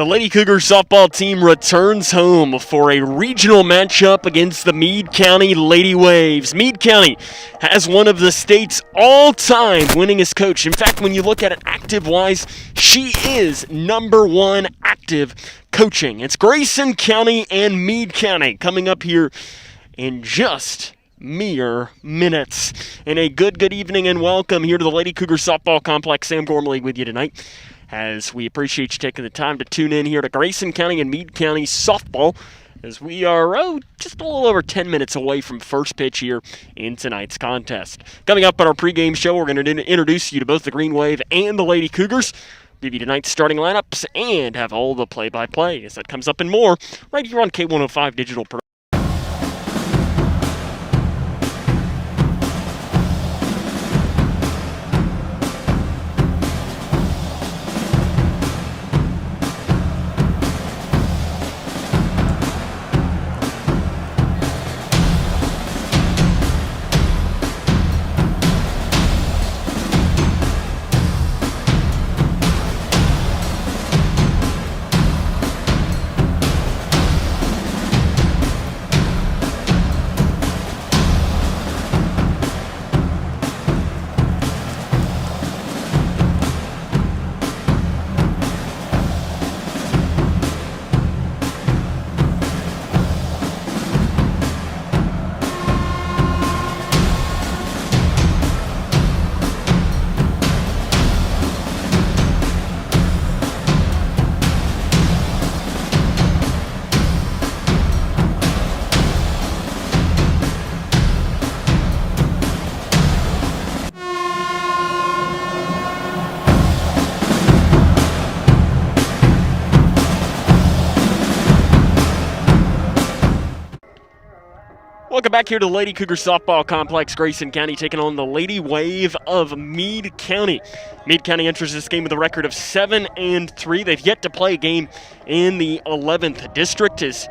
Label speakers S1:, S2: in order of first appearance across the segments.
S1: The Lady Cougars softball team returns home for a regional matchup against the Meade County Lady Waves. Meade County has one of the state's all-time winningest coach. In fact, when you look at it active-wise, she is #1 active coaching. It's Grayson County and Meade County coming up here in just mere minutes. And a good evening and welcome here to the Lady Cougar Softball Complex. Sam Gormley with you tonight, as we appreciate you taking the time to tune in here to Grayson County and Meade County softball, as we are just a little over 10 minutes away from first pitch here in tonight's contest. Coming up on our pregame show, we're going to introduce you to both the Green Wave and the Lady Cougars, give you tonight's starting lineups, and have all the play-by-play as that comes up and more right here on K105 Digital Production. Welcome back here to the Lady Cougar Softball Complex. Grayson County taking on the Lady Wave of Meade County. Meade County enters this game with a record of 7-3. They've yet to play a game in the 11th district. As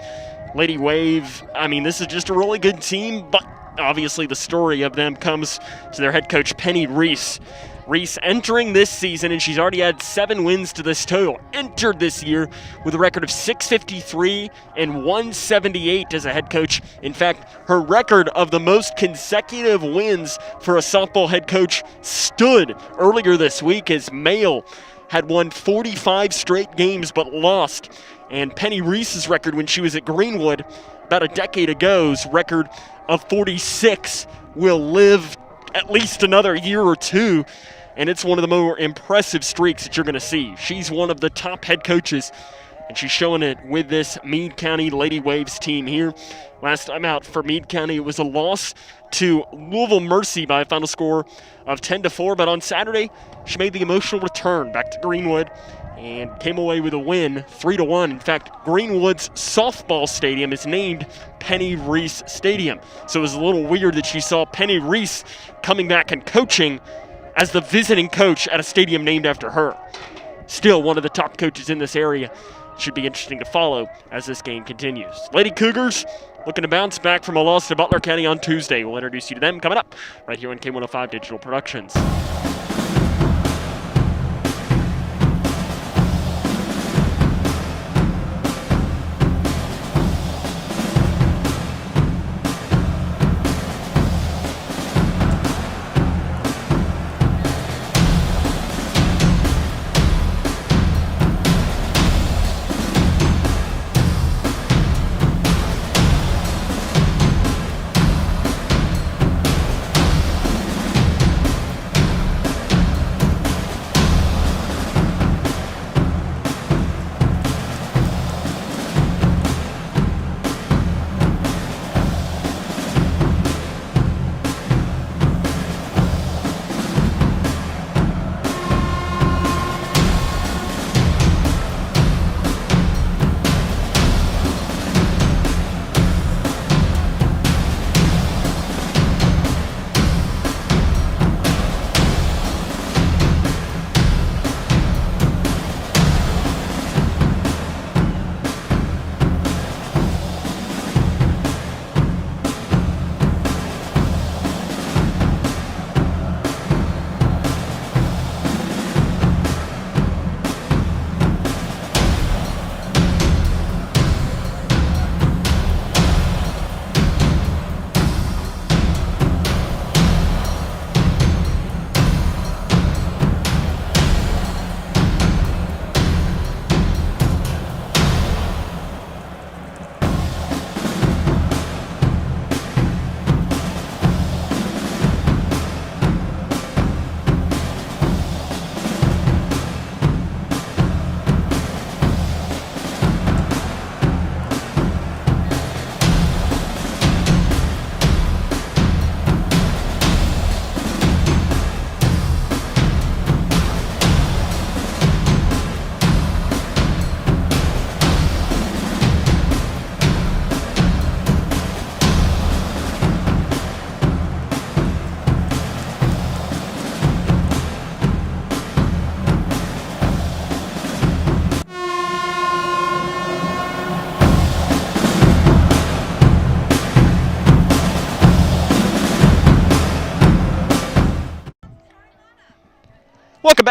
S1: Lady Wave, this is just a really good team, but obviously the story of them comes to their head coach, Penny Reese. Reese entering this season, and she's already had 7 wins to this total. Entered this year with a record of 653 and 178 as a head coach. In fact, her record of the most consecutive wins for a softball head coach stood earlier this week, as Male had won 45 straight games but lost. And Penny Reese's record when she was at Greenwood about a decade ago's record of 46 will live at least another year or two, and it's one of the more impressive streaks that you're going to see. She's one of the top head coaches, and she's showing it with this Meade County Lady Waves team here. Last time out for Meade County, it was a loss to Louisville Mercy by a final score of 10-4, but on Saturday, she made the emotional return back to Greenwood and came away with a win, 3-1. In fact, Greenwood's softball stadium is named Penny Reese Stadium. So it was a little weird that she saw Penny Reese coming back and coaching as the visiting coach at a stadium named after her. Still one of the top coaches in this area. Should be interesting to follow as this game continues. Lady Cougars looking to bounce back from a loss to Butler County on Tuesday. We'll introduce you to them coming up right here on K105 Digital Productions.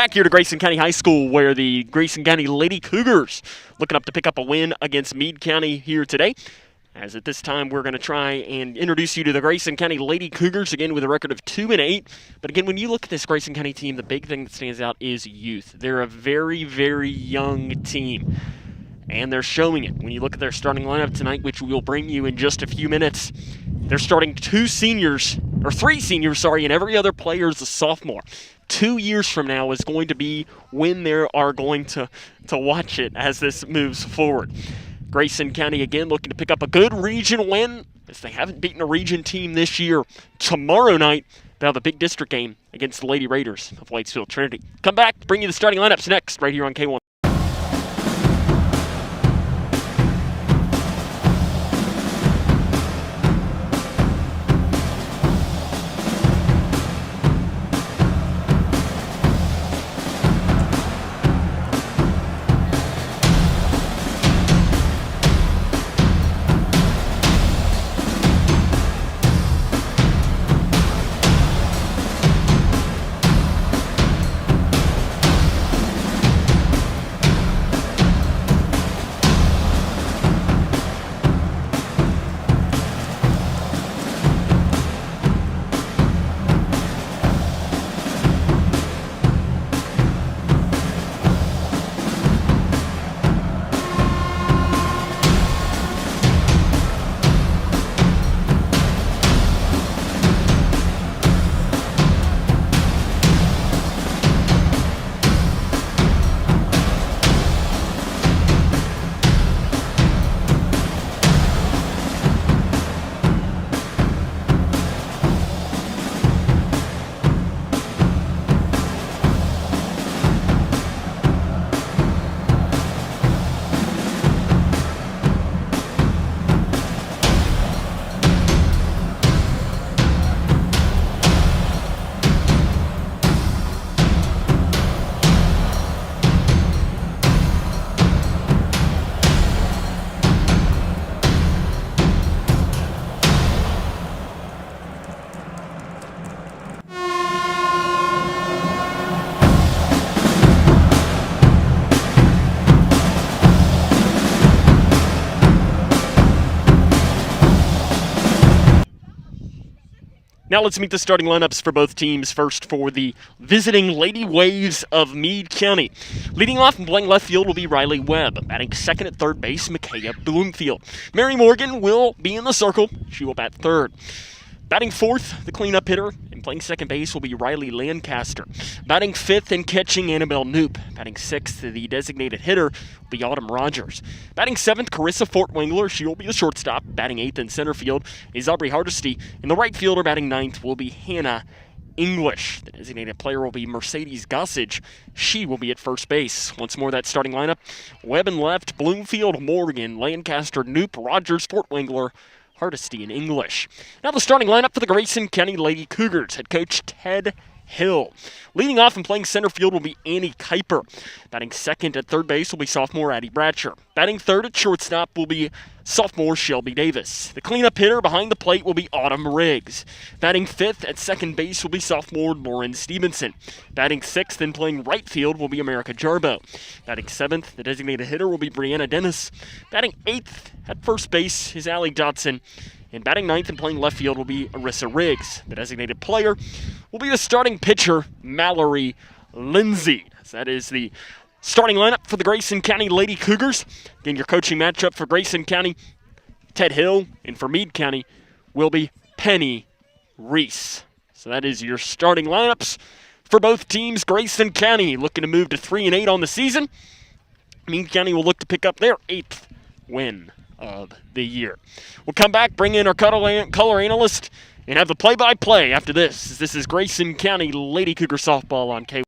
S1: back here to Grayson County High School, where the Grayson County Lady Cougars looking up to pick up a win against Meade County here today. As at this time, we're going to try and introduce you to the Grayson County Lady Cougars, again with a record of 2-8. But again, when you look at this Grayson County team, the big thing that stands out is youth. They're a very, very young team, and they're showing it. When you look at their starting lineup tonight, which we'll bring you in just a few minutes, they're starting three seniors, and every other player is a sophomore. 2 years from now is going to be when they are going to watch it as this moves forward. Grayson County, again, looking to pick up a good region win, as they haven't beaten a region team this year. Tomorrow night, they'll have a big district game against the Lady Raiders of Whitesfield Trinity. Come back, bring you the starting lineups next, right here on K1. Now let's meet the starting lineups for both teams. First, for the visiting Lady Waves of Meade County. Leading off and playing left field will be Riley Webb. Batting second at third base, Micaiah Bloomfield. Mary Morgan will be in the circle. She will bat third. Batting fourth, the cleanup hitter, and playing second base will be Riley Lancaster. Batting fifth and catching, Annabelle Knoop. Batting sixth, the designated hitter will be Autumn Rogers. Batting seventh, Carissa Wingler. She will be the shortstop. Batting eighth in center field is Aubrey Hardesty. And the right fielder batting ninth will be Hannah English. The designated player will be Mercedes Gossage. She will be at first base. Once more, that starting lineup: Webb in left, Bloomfield, Morgan, Lancaster, Knoop, Rogers, Wingler, Hardesty, and English. Now the starting lineup for the Grayson County Lady Cougars. Head coach Ted Hill. Leading off and playing center field will be Annie Kuiper. Batting second at third base will be sophomore Addie Bratcher. Batting third at shortstop will be sophomore Shelby Davis. The cleanup hitter behind the plate will be Autumn Riggs. Batting fifth at second base will be sophomore Lauren Stevenson. Batting sixth and playing right field will be America Jarbo. Batting seventh, the designated hitter will be Brianna Dennis. Batting eighth at first base is Ellie Dodson. And batting ninth and playing left field will be Arissa Riggs. The designated player will be the starting pitcher, Mallory Lindsay. So that is the starting lineup for the Grayson County Lady Cougars. Again, your coaching matchup for Grayson County, Ted Hill, and for Meade County will be Penny Reese. So that is your starting lineups for both teams. Grayson County looking to move to 3-8 on the season. Meade County will look to pick up their 8th win of the year. We'll come back, bring in our color analyst, and have the play-by-play after this. This is Grayson County Lady Cougar Softball on K1.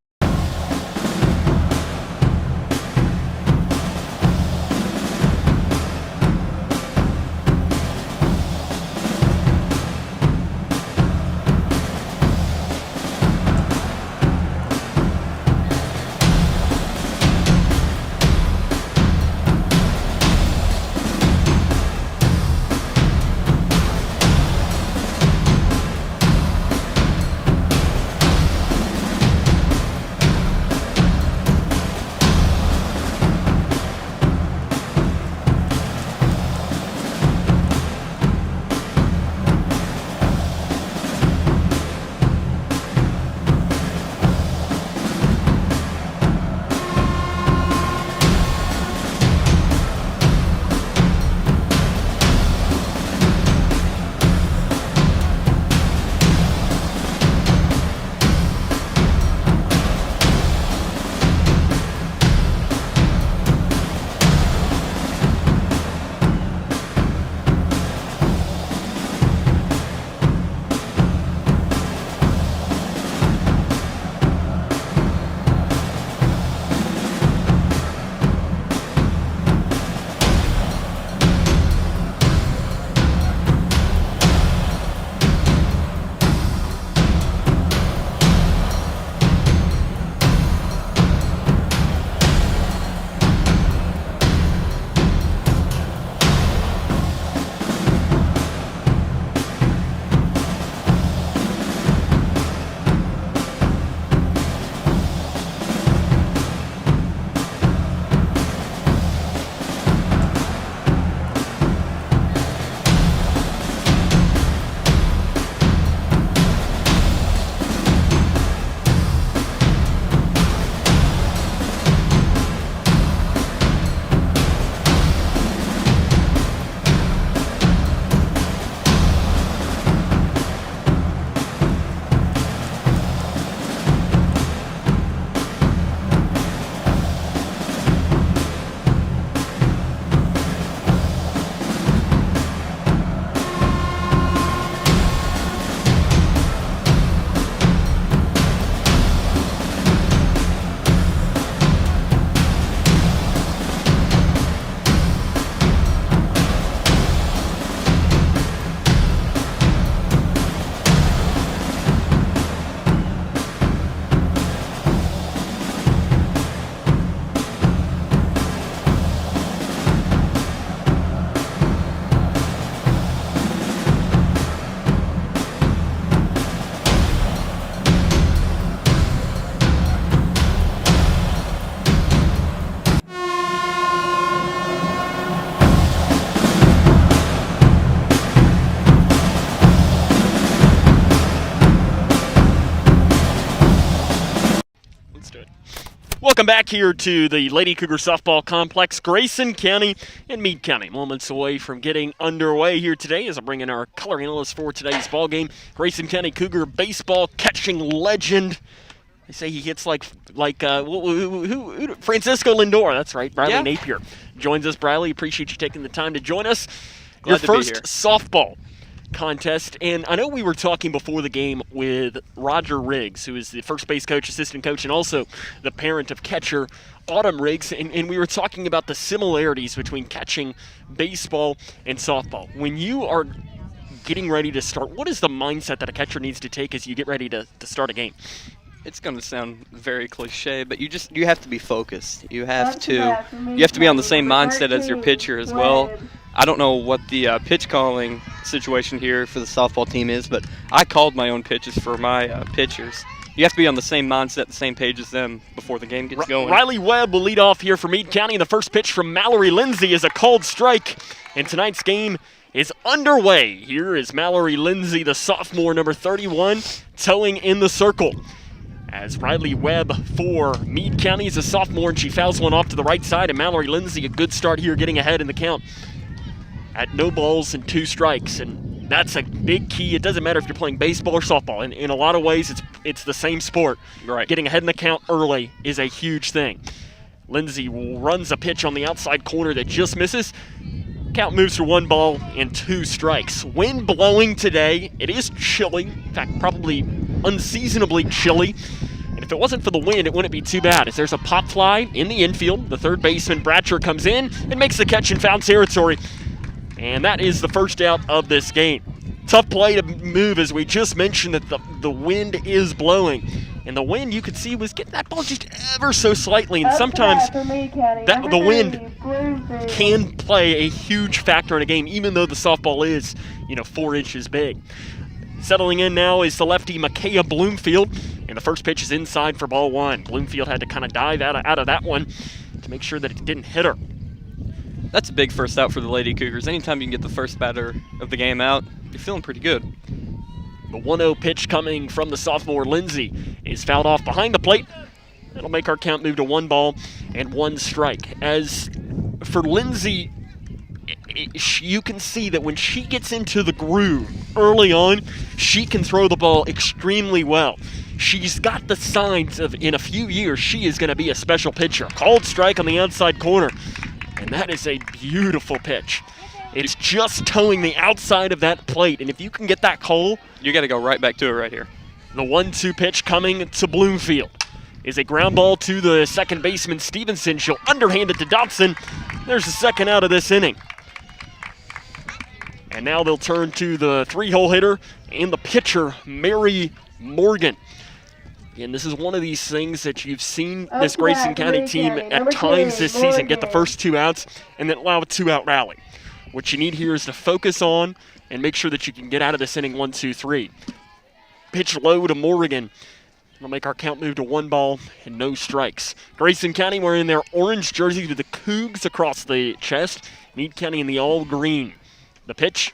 S1: Welcome back here to the Lady Cougar Softball Complex, Grayson County and Meade County. Moments away from getting underway here today as I bring in our color analyst for today's ball game. Grayson County Cougar baseball catching legend. They say he hits like Francisco Lindor. That's right, Briley Napier joins us. Briley, appreciate you taking the time to join us. Your first softball contest, and I know we were talking before the game with Roger Riggs, who is the first base coach, assistant coach, and also the parent of catcher Autumn Riggs, and we were talking about the similarities between catching baseball and softball. When you are getting ready to start, what is the mindset that a catcher needs to take as you get ready to start a game?
S2: It's going to sound very cliche, but you have to be focused. You have to be on the same mindset as your pitcher as well. I don't know what the pitch calling situation here for the softball team is, but I called my own pitches for my pitchers. You have to be on the same mindset, the same page as them before the game gets going.
S1: Riley Webb will lead off here for Meade County. The first pitch from Mallory Lindsay is a called strike, and tonight's game is underway. Here is Mallory Lindsay, the sophomore, number 31, towing in the circle. As Riley Webb for Meade County is a sophomore, and she fouls one off to the right side, and Mallory Lindsay, a good start here, getting ahead in the count at no balls and 2 strikes, and that's a big key. It doesn't matter if you're playing baseball or softball. In a lot of ways, it's the same sport.
S2: Right.
S1: Getting ahead in the count early is a huge thing. Lindsay runs a pitch on the outside corner that just misses. Count moves to 1 ball and 2 strikes. Wind blowing today. It is chilly. In fact, probably unseasonably chilly. And if it wasn't for the wind, it wouldn't be too bad. As there's a pop fly in the infield, the third baseman, Bratcher, comes in and makes the catch in foul territory. And that is the first out of this game. Tough play to move, as we just mentioned that the wind is blowing. And the wind, you could see, was getting that ball just ever so slightly. And sometimes the wind can play a huge factor in a game, even though the softball is, 4 inches big. Settling in now is the lefty, Micaiah Bloomfield. And the first pitch is inside for ball 1. Bloomfield had to kind of dive out of that one to make sure that it didn't hit her.
S2: That's a big first out for the Lady Cougars. Anytime you can get the first batter of the game out, you're feeling pretty good.
S1: The 1-0 pitch coming from the sophomore Lindsay is fouled off behind the plate. That'll make our count move to 1 ball and 1 strike. As for Lindsay, you can see that when she gets into the groove early on, she can throw the ball extremely well. She's got the signs of, in a few years, she is going to be a special pitcher. Called strike on the outside corner. And that is a beautiful pitch. It's just towing the outside of that plate. And if you can get that call,
S2: you got to go right back to it right here.
S1: The 1-2 pitch coming to Bloomfield is a ground ball to the second baseman, Stevenson. She'll underhand it to Dodson. There's the second out of this inning. And now they'll turn to the 3-hole hitter and the pitcher, Mary Morgan. And this is one of these things that you've seen this Grayson County team at times this season get the first 2 outs and then allow a 2-out rally. What you need here is to focus on and make sure that you can get out of this inning 1-2-3. Pitch low to Morgan. It'll make our count move to 1 ball and no strikes. Grayson County wearing their orange jerseys with the Cougs across the chest. Meade County in the all green. The pitch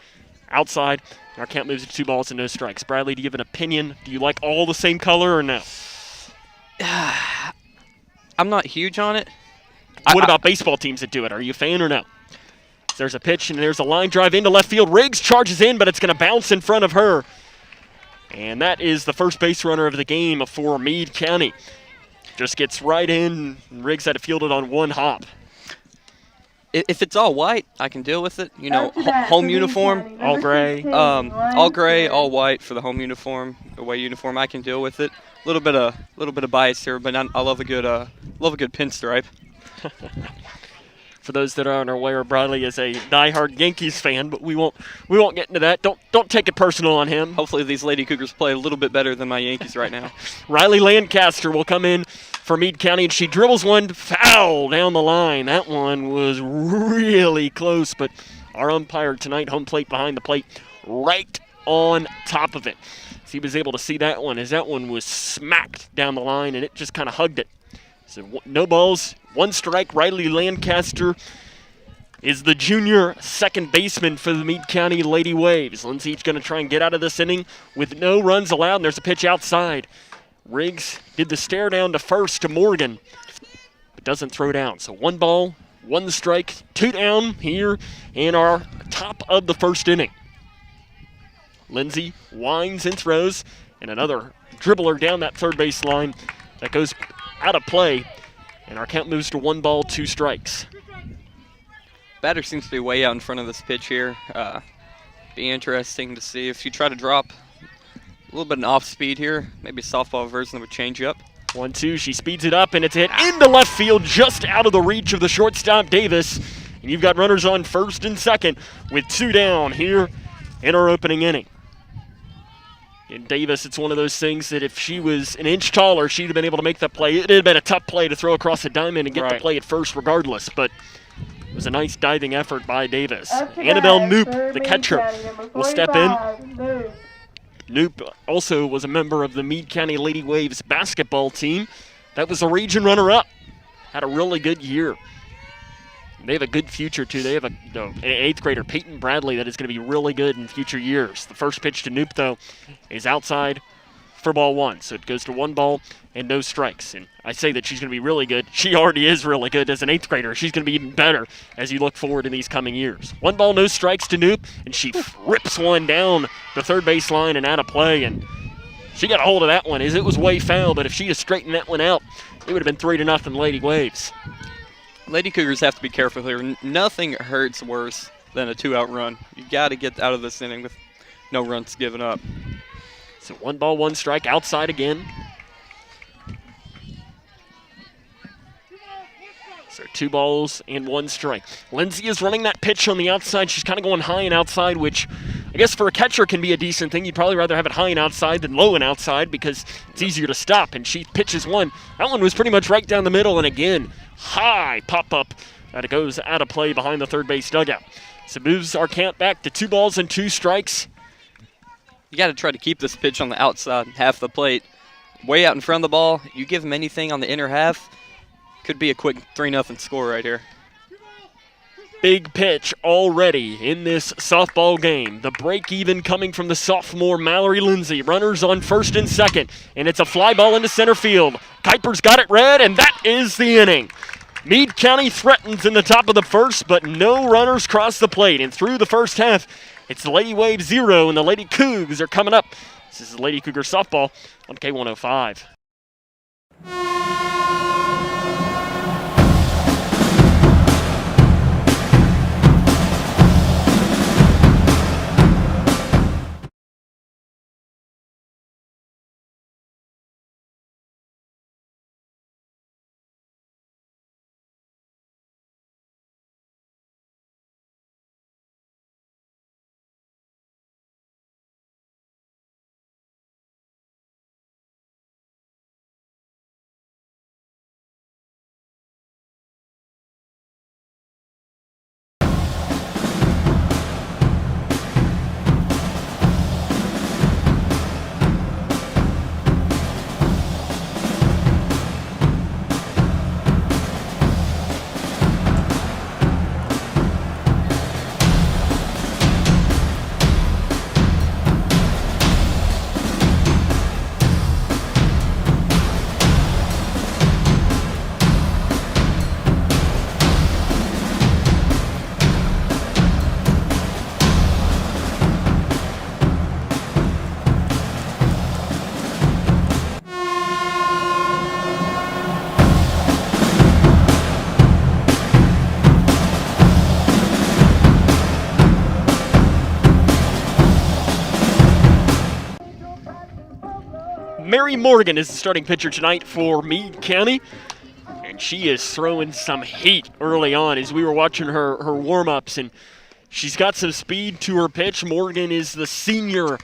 S1: outside. Our count moves to 2 balls and no strikes. Bradley, do you have an opinion? Do you like all the same color or no?
S2: I'm not huge on it.
S1: What about baseball teams that do it? Are you a fan or no? There's a pitch and there's a line drive into left field. Riggs charges in, but it's going to bounce in front of her. And that is the first base runner of the game for Meade County. Just gets right in. Riggs had to field it on 1 hop.
S2: If it's all white, I can deal with it. Home uniform,
S1: all gray.
S2: All gray, all white for the home uniform, away uniform. I can deal with it. A little bit of bias here, but I love a good pinstripe.
S1: For those that aren't aware, Bradley is a diehard Yankees fan, but we won't get into that. Don't take it personal on him.
S2: Hopefully these Lady Cougars play a little bit better than my Yankees right now.
S1: Riley Lancaster will come in for Meade County, and she dribbles one foul down the line. That one was really close, but our umpire tonight, home plate behind the plate, right on top of it. So he was able to see that one as that one was smacked down the line, and it just kind of hugged it. So no balls, 1 strike. Riley Lancaster is the junior second baseman for the Meade County Lady Waves. Lindsay's going to try and get out of this inning with no runs allowed, and there's a pitch outside. Riggs did the stare down to first to Morgan. doesn't throw down. So 1 ball, 1 strike, 2 down here in our top of the first inning. Lindsay winds and throws, and another dribbler down that third base line that goes out of play, and our count moves to 1 ball, 2 strikes.
S2: Batter seems to be way out in front of this pitch here. Be interesting to see if you try to drop a little bit of off speed here, maybe a softball version of a changeup.
S1: 1-2, she speeds it up, and it's hit into left field, just out of the reach of the shortstop, Davis. And you've got runners on first and second with 2 down here in our opening inning. And Davis, it's one of those things that if she was an inch taller, she'd have been able to make that play. It would have been a tough play to throw across the diamond and get the play at first regardless, but it was a nice diving effort by Davis. Annabelle Knoop, the catcher, will step in. Knoop also was a member of the Meade County Lady Waves basketball team. That was a region runner-up. Had a really good year. They have a good future, too. They have an 8th grader, Peyton Bradley, that is going to be really good in future years. The first pitch to Knoop, though, is outside for ball 1. So it goes to 1 ball and no strikes. And I say that she's going to be really good. She already is really good as an 8th grader. She's going to be even better as you look forward in these coming years. 1 ball, no strikes to Knoop, and she rips one down the third base line and out of play. And she got a hold of that one as it was way foul, but if she had straightened that one out, it would have been 3-0 Lady Waves.
S2: Lady Cougars have to be careful here. Nothing hurts worse than a 2-out run. You got to get out of this inning with no runs given up.
S1: So 1 ball, 1 strike, outside again. So 2 balls and 1 strike. Lindsay is running that pitch on the outside. She's kind of going high and outside, which I guess for a catcher can be a decent thing. You'd probably rather have it high and outside than low and outside because it's easier to stop. And she pitches one. That one was pretty much right down the middle, and again, high pop-up that it goes out of play behind the third base dugout. So moves our count back to 2 balls and 2 strikes.
S2: You got to try to keep this pitch on the outside half the plate. Way out in front of the ball. You give them anything on the inner half, could be a quick 3-0 score right here.
S1: Big pitch already in this softball game. The break even coming from the sophomore Mallory Lindsay. Runners on first and second, and it's a fly ball into center field. Kuiper's got it read, and that is the inning. Meade County threatens in the top of the first, but no runners cross the plate. And through the first half, it's the Lady Wave 0, and the Lady Cougs are coming up. This is Lady Cougar softball on K105. Mary Morgan is the starting pitcher tonight for Meade County, and she is throwing some heat early on as we were watching her warm-ups, and she's got some speed to her pitch. Morgan is the senior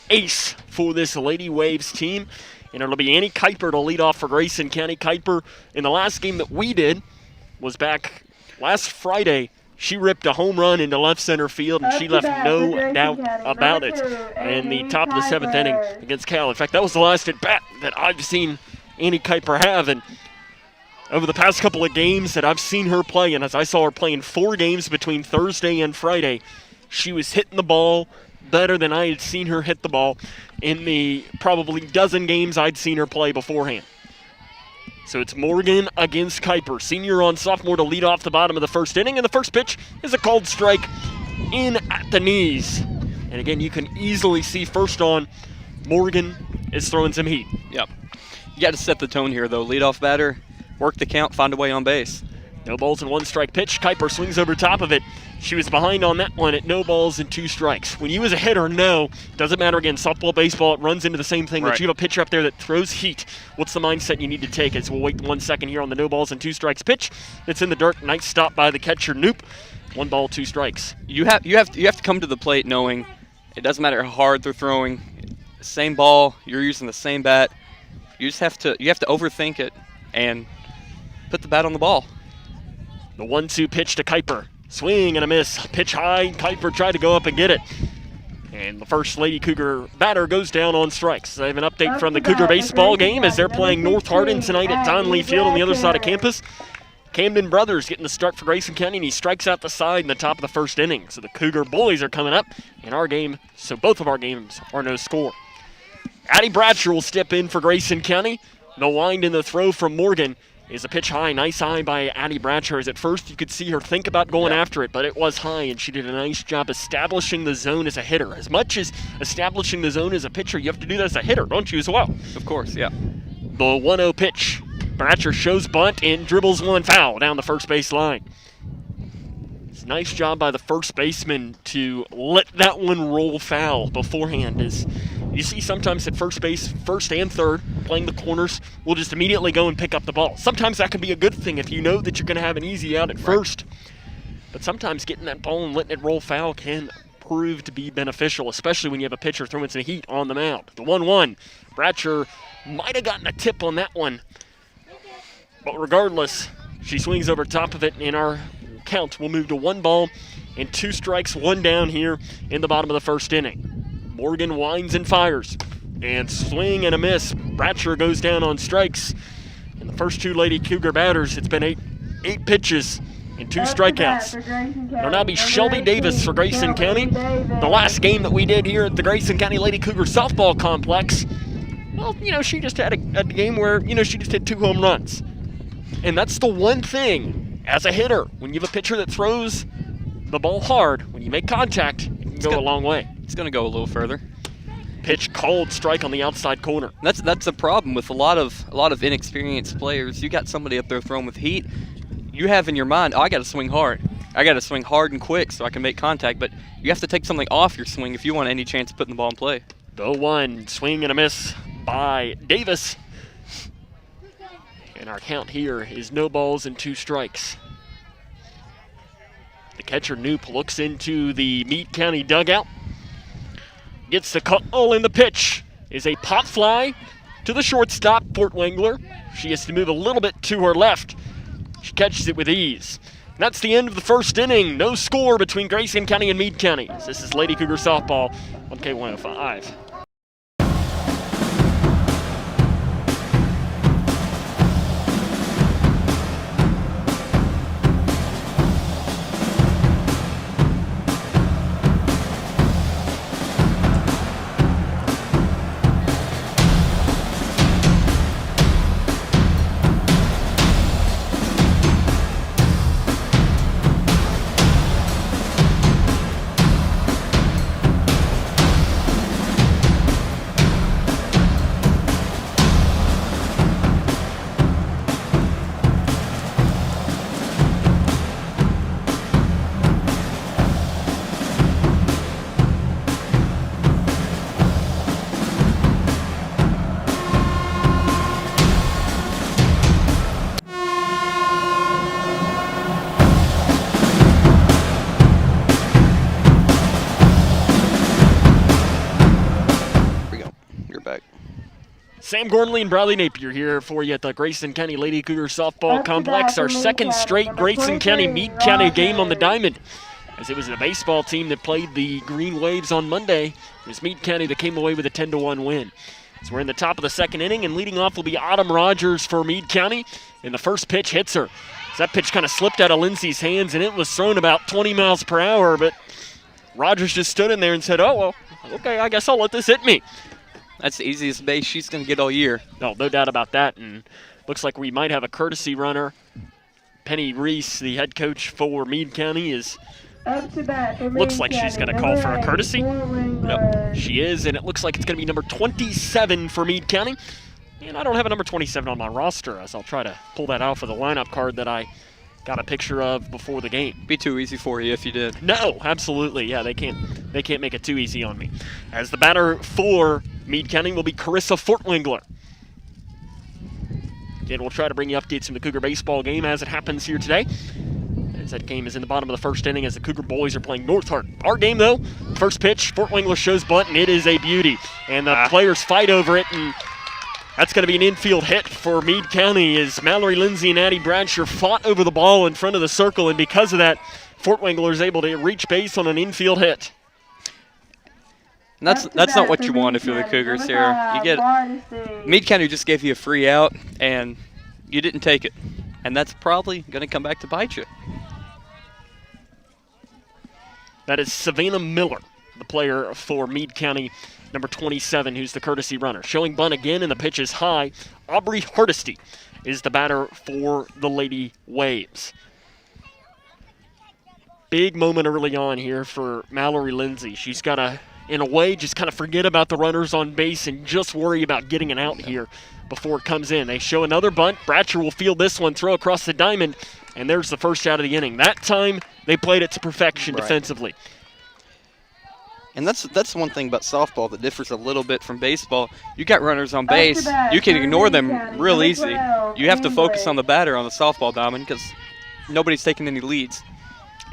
S1: ace for this Lady Waves team, and it'll be Annie Kuiper to lead off for Grayson County. Kuiper, in the last game that we did, was back last Friday. She ripped a home run into left center field, and she left no doubt about it in the top of the 7th inning against Cal. In fact, that was the last at-bat that I've seen Annie Kuiper have. And over the past couple of games that I've seen her play, and as I saw her play in 4 games between Thursday and Friday, she was hitting the ball better than I had seen her hit the ball in the probably dozen games I'd seen her play beforehand. So it's Morgan against Kuiper. Senior on sophomore to lead off the bottom of the first inning, and the first pitch is a called strike in at the knees. And again, you can easily see first on, Morgan is throwing some heat.
S2: Yep. You got to set the tone here, though. Leadoff batter, work the count, find a way on base.
S1: No balls and 1 strike pitch. Kuiper swings over top of it. She was behind on that one at no balls and 2 strikes. When you as a hitter know, doesn't matter again, softball, baseball, it runs into the same thing.
S2: Right.
S1: That you have a pitcher up there that throws heat. What's the mindset you need to take? As we'll wait 1 second here on the no balls and 2 strikes pitch. It's in the dirt. Nice stop by the catcher, Noop. 1 ball, 2 strikes.
S2: You have to come to the plate knowing it doesn't matter how hard they're throwing. Same ball, you're using the same bat. You just have to overthink it and put the bat on the ball.
S1: The 1-2 pitch to Kuiper. Swing and a miss. Pitch high. Kuiper tried to go up and get it. And the first Lady Cougar batter goes down on strikes. I have an update from the Cougar baseball game as they're playing North Hardin tonight at Donley Field on the other side of campus. Camden Brothers getting the start for Grayson County, and he strikes out the side in the top of the first inning. So the Cougar boys are coming up in our game, so both of our games are no score. Addie Bratcher will step in for Grayson County. The wind and the throw from Morgan is a pitch high. Nice eye by Addie Bratcher, as at first you could see her think about going after it, but it was high, and she did a nice job establishing the zone as a hitter. As much as establishing the zone as a pitcher, you have to do that as a hitter, don't you, as well?
S2: Of course, yeah.
S1: The 1-0 pitch. Bratcher shows bunt and dribbles one foul down the first base line. It's a nice job by the first baseman to let that one roll foul beforehand. As you see sometimes at first base, first and third, playing the corners, will just immediately go and pick up the ball. Sometimes that can be a good thing if you know that you're going to have an easy out at first. But sometimes getting that ball and letting it roll foul can prove to be beneficial, especially when you have a pitcher throwing some heat on the mound. The 1-1, Bratcher might have gotten a tip on that one. But regardless, she swings over top of it, and our count will move to 1 ball and 2 strikes, 1 down here in the bottom of the first inning. Morgan winds and fires, and swing and a miss. Bratcher goes down on strikes. And the first 2 Lady Cougar batters, it's been eight pitches and 2 strikeouts. It'll now be Shelby Davis for Grayson County. The last game that we did here at the Grayson County Lady Cougar softball complex, well, she just had a game where, she just hit 2 home runs. And that's the one thing, as a hitter, when you have a pitcher that throws the ball hard, when you make contact, it can go a long way.
S2: It's going to go a little further.
S1: Pitch called, strike on the outside corner.
S2: That's a problem with a lot of inexperienced players. You got somebody up there throwing with heat. You have in your mind, I got to swing hard. I got to swing hard and quick so I can make contact. But you have to take something off your swing if you want any chance of putting the ball in play.
S1: The 1 swing and a miss by Davis. And our count here is no balls and 2 strikes. The catcher, Noop, looks into the Meade County dugout. Gets the call, and the pitch is a pop fly to the shortstop, Fort Wingler. She has to move a little bit to her left. She catches it with ease. And that's the end of the first inning. No score between Grayson County and Meade County. This is Lady Cougar softball on K105. Sam Gormley and Bradley Napier here for you at the Grayson County Lady Cougar Softball Complex. Our second straight Grayson County Meade County game on the diamond, as it was the baseball team that played the Green Waves on Monday. It was Meade County that came away with a 10-1 win. So we're in the top of the second inning, and leading off will be Autumn Rogers for Meade County. And the first pitch hits her. So that pitch kind of slipped out of Lindsay's hands, and it was thrown about 20 miles per hour, but Rogers just stood in there and said, oh, well, okay, I guess I'll let this hit me.
S2: That's the easiest base she's going to get all year.
S1: No doubt about that. But Looks like we might have a courtesy runner. Penny Reese, the head coach for Meade County, looks like she's going to call for a courtesy. Nope, she is, and it looks like it's going to be number 27 for Meade County. And I don't have a number 27 on my roster, as I'll try to pull that out for the lineup card that I got a picture of before the game.
S2: Be too easy for you if you did.
S1: No, absolutely. Yeah, they can't make it too easy on me. As the batter for Meade County will be Carissa Wingler. Again, we'll try to bring you updates from the Cougar baseball game as it happens here today. As that game is in the bottom of the first inning as the Cougar boys are playing North Hart. Our game, though, first pitch, Wingler shows bunt, and it is a beauty. And the players fight over it, and that's going to be an infield hit for Meade County as Mallory Lindsay and Addie Bradshaw fought over the ball in front of the circle, and because of that, Wingler is able to reach base on an infield hit.
S2: And that's not what you want if you're the Cougars here. You get Meade County just gave you a free out, and you didn't take it. And that's probably going to come back to bite you.
S1: That is Savannah Miller, the player for Meade County, number 27, who's the courtesy runner. Showing bunt again, and the pitch is high. Aubrey Hardesty is the batter for the Lady Waves. Big moment early on here for Mallory Lindsay. She's got to, in a way, just kind of forget about the runners on base and just worry about getting an out here before it comes in. They show another bunt. Bradshaw will field this one, throw across the diamond, and there's the first out of the inning. That time, they played it to perfection defensively.
S2: And that's one thing about softball that differs a little bit from baseball. You got runners on base. You can ignore them real easy. You have to focus on the batter on the softball diamond because nobody's taking any leads.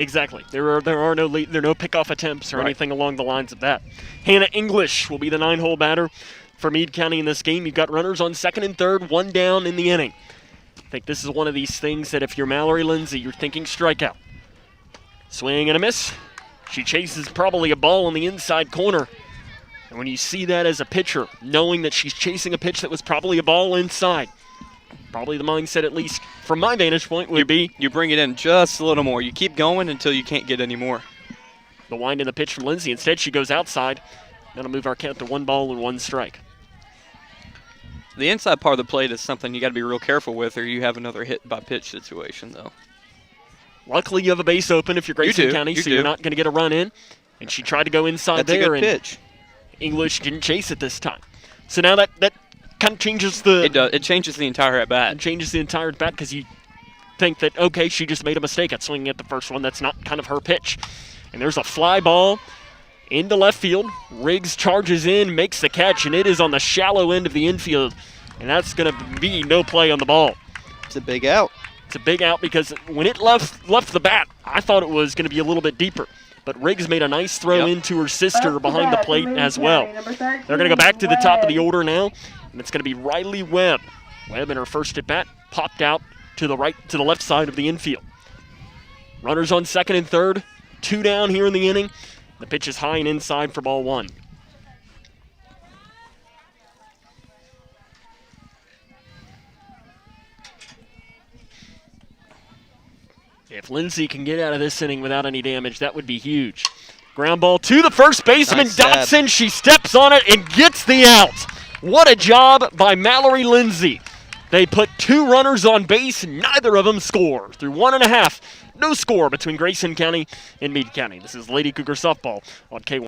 S1: Exactly. There are no pickoff attempts or anything along the lines of that. Hannah English will be the 9-hole batter for Meade County in this game. You've got runners on second and third, one down in the inning. I think this is one of these things that if you're Mallory Lindsay, you're thinking strikeout. Swing and a miss. She chases probably a ball on the inside corner. And when you see that as a pitcher, knowing that she's chasing a pitch that was probably a ball inside, probably the mindset, at least from my vantage point, would be
S2: you bring it in just a little more. You keep going until you can't get any more.
S1: The wind in the pitch from Lindsay. Instead, she goes outside. That'll move our count to 1 ball and 1 strike.
S2: The inside part of the plate is something you got to be real careful with, or you have another hit by pitch situation, though.
S1: Luckily, you have a base open if you're Grayson County, so you're not going to get a run in. And she tried to go inside there,
S2: and pitch.
S1: English didn't chase it this time. So now that kind of changes the...
S2: It does. It changes the entire at-bat.
S1: It changes the entire at-bat because you think that, okay, she just made a mistake at swinging at the first one. That's not kind of her pitch. And there's a fly ball into left field. Riggs charges in, makes the catch, and it is on the shallow end of the infield. And that's going to be no play on the ball.
S2: It's a big out.
S1: It's a big out because when it left the bat, I thought it was going to be a little bit deeper. But Riggs made a nice throw into her sister behind the plate as well. They're going to go back to the top of the order now, and it's going to be Riley Webb. Webb in her first at bat popped out to the left side of the infield. Runners on second and third, 2 down here in the inning. The pitch is high and inside for ball 1. If Lindsay can get out of this inning without any damage, that would be huge. Ground ball to the first baseman, nice Dodson. She steps on it and gets the out. What a job by Mallory Lindsay. They put 2 runners on base, neither of them score. Through 1.5, no score between Grayson County and Meade County. This is Lady Cougar Softball on K1.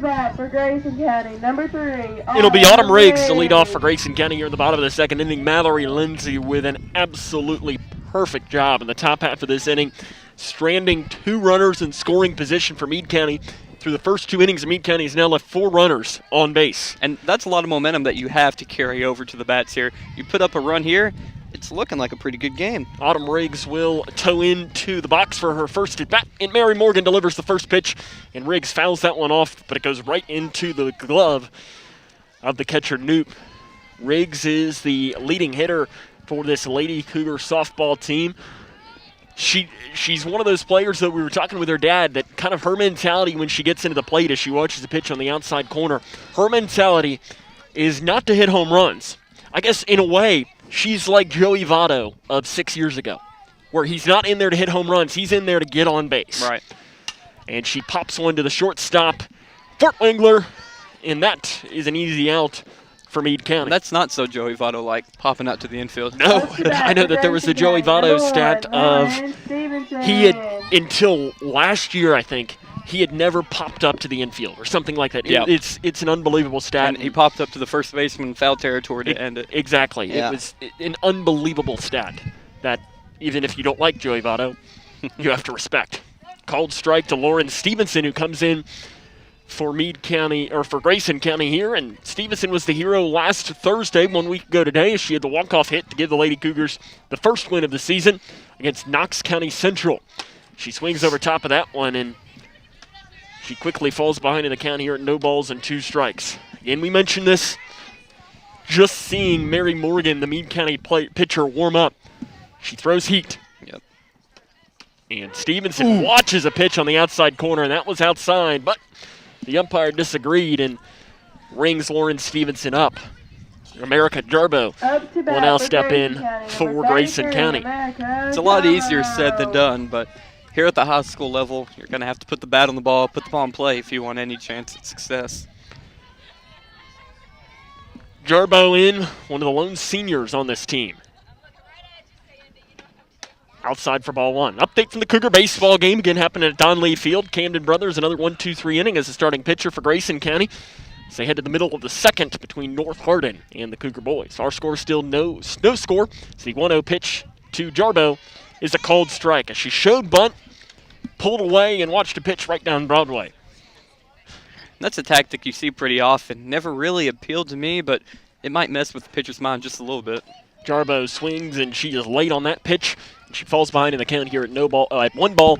S3: bat for Grayson County, number 3.
S1: It'll be Autumn Riggs to lead off for Grayson County here in the bottom of the second inning. Mallory Lindsay with an absolutely perfect job in the top half of this inning, stranding 2 runners in scoring position for Meade County. Through the first 2 innings, Meade County has now left 4 runners on base.
S2: And that's a lot of momentum that you have to carry over to the bats here. You put up a run here, it's looking like a pretty good game.
S1: Autumn Riggs will tow into the box for her first at bat, and Mary Morgan delivers the first pitch, and Riggs fouls that one off, but it goes right into the glove of the catcher, Knoop. Riggs is the leading hitter for this Lady Cougar softball team. She's one of those players that we were talking with her dad, that kind of her mentality when she gets into the plate as she watches the pitch on the outside corner, her mentality is not to hit home runs. I guess in a way, she's like Joey Votto of 6 years ago, where he's not in there to hit home runs. He's in there to get on base.
S2: Right.
S1: And she pops one to the shortstop, Fort Wingler, and that is an easy out for Meade County.
S2: That's not so Joey Votto-like, popping out to the infield.
S1: No, I know that there was a Joey Votto stat of he had, until last year, I think, he had never popped up to the infield or something like that.
S2: Yeah.
S1: It's an unbelievable stat.
S2: And he popped up to the first baseman in foul territory to end it.
S1: Exactly.
S2: Yeah.
S1: It was an unbelievable stat that even if you don't like Joey Votto, you have to respect. Called strike to Lauren Stevenson, who comes in for Meade County, or for Grayson County here, and Stevenson was the hero last Thursday, 1 week ago today, as she had the walk-off hit to give the Lady Cougars the first win of the season against Knox County Central. She swings over top of that one, and she quickly falls behind in the count here at 0 balls and 2 strikes. Again, we mentioned this, just seeing Mary Morgan, the Meade County pitcher, warm up. She throws heat.
S2: Yep.
S1: And Stevenson watches a pitch on the outside corner, and that was outside, but the umpire disagreed and rings Lauren Stevenson up. America Jarbo will now step in for Grayson County.
S2: It's a lot easier said than done, but here at the high school level, you're going to have to put the bat on the ball, put the ball in play if you want any chance at success.
S1: Jarbo in, one of the lone seniors on this team. Outside for ball 1. Update from the Cougar baseball game. Again, happened at Don Lee Field. Camden Brothers, another 1-2-3 inning as the starting pitcher for Grayson County, as they head to the middle of the second between North Hardin and the Cougar boys. Our score still no score. So the 1-0 pitch to Jarbo is a called strike, as she showed bunt, pulled away, and watched a pitch right down Broadway.
S2: That's a tactic you see pretty often. Never really appealed to me, but it might mess with the pitcher's mind just a little bit.
S1: Jarbo swings, and she is late on that pitch. She falls behind in the count here at 1 ball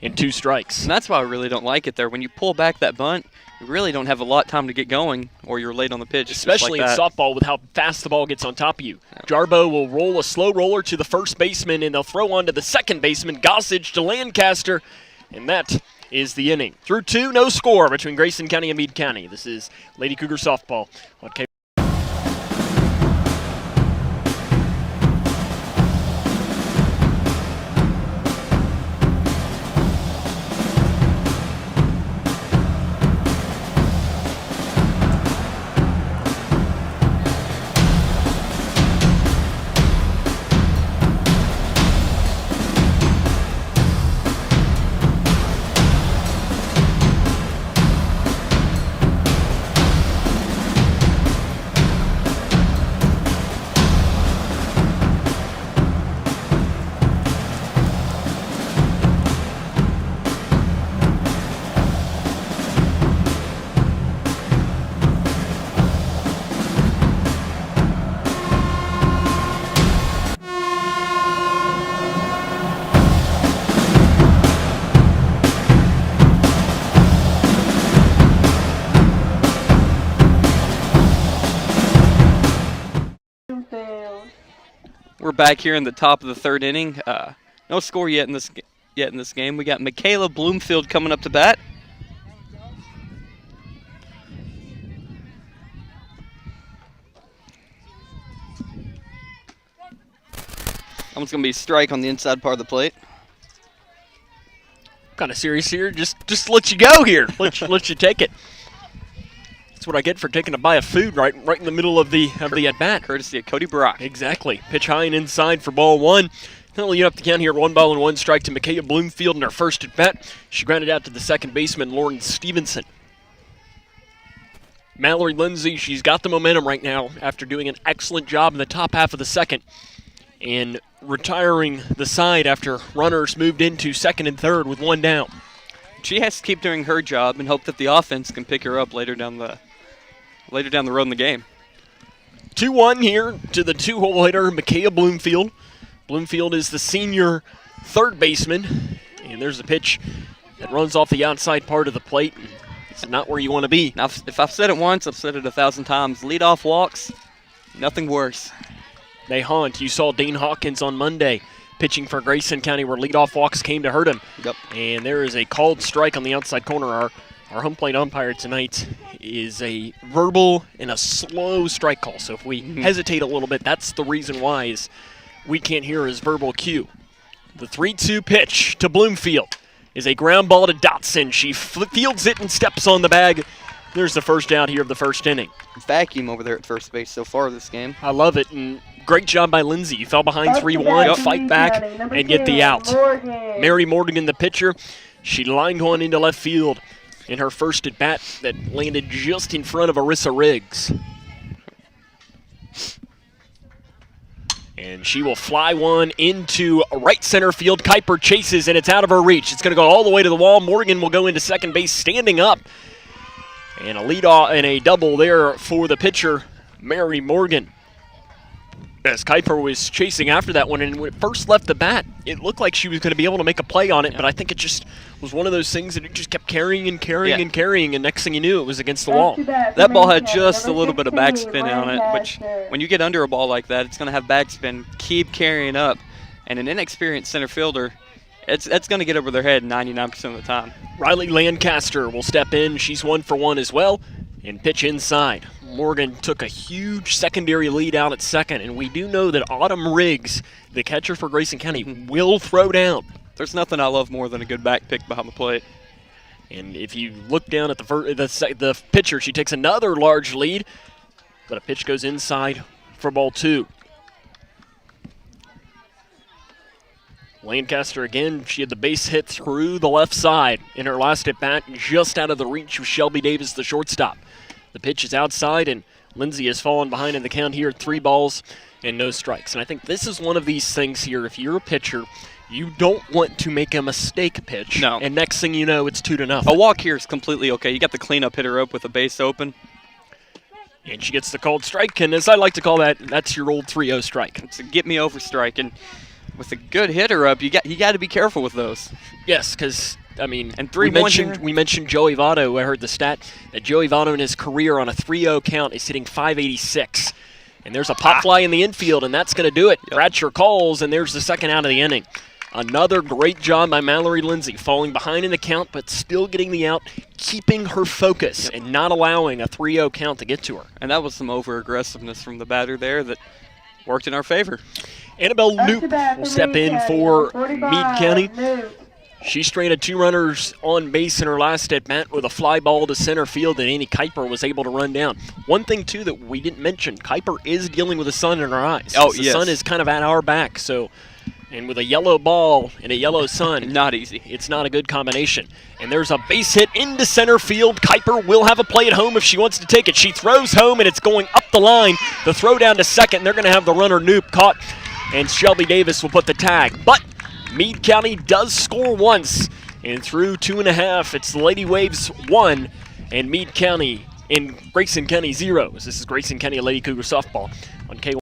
S1: and 2 strikes.
S2: And that's why I really don't like it there. When you pull back that bunt, you really don't have a lot of time to get going, or you're late on the pitch.
S1: Especially in softball with how fast the ball gets on top of you. Yeah. Jarbo will roll a slow roller to the first baseman, and they'll throw on to the second baseman, Gossage to Lancaster, and that is the inning. Through 2, no score between Grayson County and Meade County. This is Lady Cougar softball on K.
S2: We're back here in the top of the third inning. No score yet in this game. We got Michaela Bloomfield coming up to bat. That one's going to be a strike on the inside part of the plate.
S1: Kind of serious here. Just let you go here. Let you take it. That's what I get for taking a bite of food right in the middle of the at-bat.
S2: Courtesy of Cody Brock.
S1: Exactly. Pitch high and inside for ball 1. That'll lead up the count here at 1 ball and 1 strike to Michaela Bloomfield in her first at-bat. She grounded out to the second baseman, Lauren Stevenson. Mallory Lindsay, she's got the momentum right now after doing an excellent job in the top half of the second and retiring the side after runners moved into second and third with one down.
S2: She has to keep doing her job and hope that the offense can pick her up later down the road in the game.
S1: 2-1 here to the two-hole hitter, Micaiah Bloomfield. Bloomfield is the senior third baseman, and there's a pitch that runs off the outside part of the plate. It's not where you want to be.
S2: Now, if I've said it once, I've said it 1,000 times. Leadoff walks, nothing worse.
S1: They haunt. You saw Dane Hawkins on Monday pitching for Grayson County where leadoff walks came to hurt him.
S2: Yep.
S1: And there is a called strike on the outside corner. Our home plate umpire tonight is a verbal and a slow strike call. So if we hesitate a little bit, that's the reason why is we can't hear his verbal cue. The 3-2 pitch to Bloomfield is a ground ball to Dodson. She fields it and steps on the bag. There's the first out here of the first inning.
S2: Vacuum over there at first base so far this game.
S1: I love it, and great job by Lindsay. You fell behind 3-1, fight back, and get the out. Mary Morgan, the pitcher, she lined one into left field in her first at bat that landed just in front of Arissa Riggs. And she will fly one into right center field. Kuiper chases, and it's out of her reach. It's going to go all the way to the wall. Morgan will go into second base standing up. And a leadoff and a double there for the pitcher, Mary Morgan. As Kuiper was chasing after that one, and when it first left the bat, it looked like she was going to be able to make a play on it, but I think it just was one of those things that it just kept carrying and carrying and carrying, and next thing you knew, it was against the wall.
S2: That ball had just a little bit of backspin on it, which when you get under a ball like that, it's going to have backspin, keep carrying up, and an inexperienced center fielder, that's going to get over their head 99% of the time. Riley
S1: Lancaster will step in. She's 1 for 1 as well, and pitch inside. Morgan took a huge secondary lead out at second, and we do know that Autumn Riggs, the catcher for Grayson County, will throw down.
S2: There's nothing I love more than a good back pick behind the plate.
S1: And if you look down at the pitcher, she takes another large lead, but a pitch goes inside for ball 2. Lancaster again, she had the base hit through the left side in her last at bat, just out of the reach of Shelby Davis, the shortstop. The pitch is outside, and Lindsay has fallen behind in the count here, 3 balls and no strikes. And I think this is one of these things here. If you're a pitcher, you don't want to make a mistake pitch.
S2: No.
S1: And next thing you know, it's 2-0.
S2: A walk here is completely okay. You got the cleanup hitter up with the base open.
S1: And she gets the called strike, and as I like to call that, that's your old 3-0 strike.
S2: It's a get me over strike, and with a good hitter up, you got to be careful with those.
S1: Yes, because I mean,
S2: and
S1: we mentioned Joey Votto. I heard the stat that Joey Votto in his career on a 3-0 count is hitting .586. And there's a pop fly in the infield, and that's going to do it. Yep. Bradshaw calls, and there's the second out of the inning. Another great job by Mallory Lindsay, falling behind in the count, but still getting the out, keeping her focus, and not allowing a 3-0 count to get to her.
S2: And that was some over-aggressiveness from the batter there that worked in our favor.
S1: Annabelle Knoop will step in for Meade County. She stranded 2 runners on base in her last at bat with a fly ball to center field that Annie Kuiper was able to run down. One thing, too, that we didn't mention, Kuiper is dealing with the sun in her eyes.
S2: Oh,
S1: yes. The sun is kind of at our back, so, and with a yellow ball and a yellow sun,
S2: not easy.
S1: It's not a good combination. And there's a base hit into center field. Kuiper will have a play at home if she wants to take it. She throws home, and it's going up the line. The throw down to second, and they're going to have the runner Knoop caught, and Shelby Davis will put the tag. But Meade County does score once, and through 2.5, it's the Lady Waves 1 and Meade County and Grayson County 0. This is Grayson County Lady Cougar softball on K1.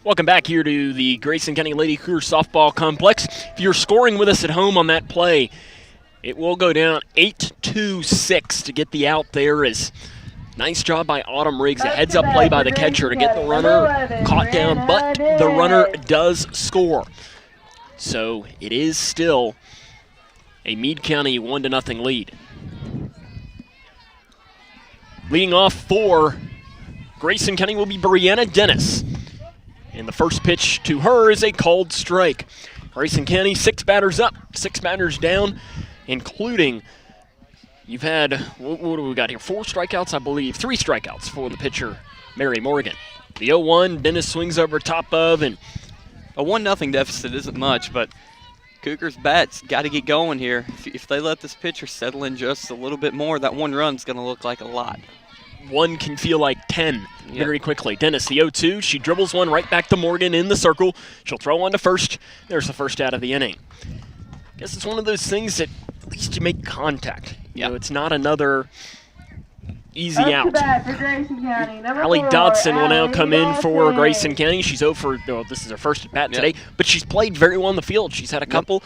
S1: Welcome back here to the Grayson County Lady Cougar Softball Complex. If you're scoring with us at home on that play, it will go down 8-6 to get the out there. Is nice job by Autumn Riggs. A heads-up play by the catcher to get the runner caught down, but the runner does score. So it is still a Meade County 1-0 lead. Leading off for Grayson County will be Brianna Dennis. And the first pitch to her is a called strike. Grayson County, 6 batters up, 6 batters down, including, you've had, what do we got here? 4 strikeouts, I believe. 3 strikeouts for the pitcher, Mary Morgan. The 0-1, Dennis swings over top of, and
S2: a 1-0 deficit isn't much, but Cougars bats got to get going here. If they let this pitcher settle in just a little bit more, that 1 run's going to look like a lot.
S1: 1 can feel like 10 very quickly. Dennis, the 0-2. She dribbles one right back to Morgan in the circle. She'll throw one to first. There's the first out of the inning. Guess it's one of those things that at least you make contact. You know, it's not another easy out. Ellie Dodson will now come in for Grayson County. She's 0 for, this is her first at bat today, but she's played very well in the field. She's had a couple.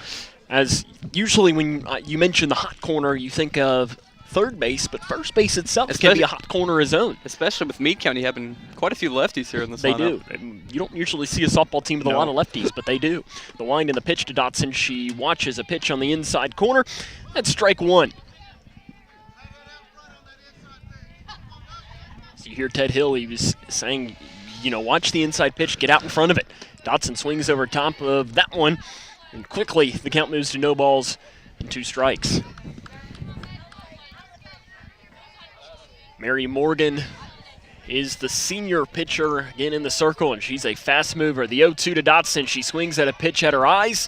S1: As usually when you mention the hot corner, you think of third base, but first base itself can be a hot corner of its own.
S2: Especially with Meade County having quite a few lefties here in this lineup.
S1: They do. You don't usually see a softball team with a lot of lefties, but they do. The wind and the pitch to Dodson. She watches a pitch on the inside corner. That's strike 1. So you hear Ted Hill, he was saying, watch the inside pitch, get out in front of it. Dodson swings over top of that one, and quickly the count moves to no balls and 2 strikes. Mary Morgan is the senior pitcher again in the circle, and she's a fast mover. The 0-2 to Dodson. She swings at a pitch at her eyes,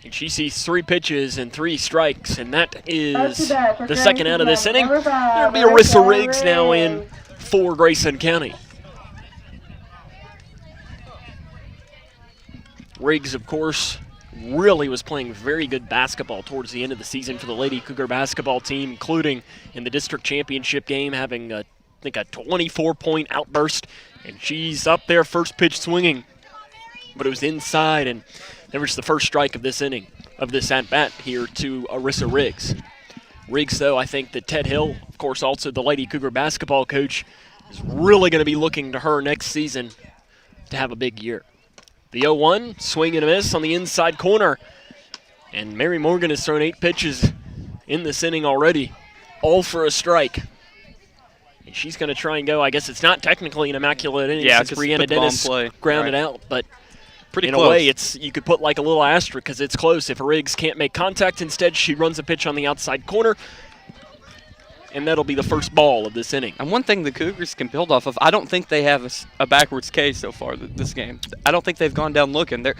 S1: and she sees 3 pitches and 3 strikes, and that is the second out of this inning. There'll be Carissa Riggs now in for Grayson County. Riggs, of course, really was playing very good basketball towards the end of the season for the Lady Cougar basketball team, including in the district championship game, having, I think, a 24-point outburst. And she's up there, first pitch swinging, but it was inside, and there was the first strike of this inning, of this at-bat here to Carissa Riggs. Riggs, though, I think that Ted Hill, of course, also the Lady Cougar basketball coach, is really going to be looking to her next season to have a big year. The 0-1, swing and a miss on the inside corner. And Mary Morgan has thrown 8 pitches in this inning already, all for a strike. And she's going to try and go. I guess it's not technically an immaculate inning since Brianna Dennis grounded out, but in a way you could put like a little asterisk because it's close. If Riggs can't make contact, instead she runs a pitch on the outside corner, and that'll be the first ball of this inning.
S2: And one thing the Cougars can build off of, I don't think they have a backwards K so far this game. I don't think they've gone down looking. They're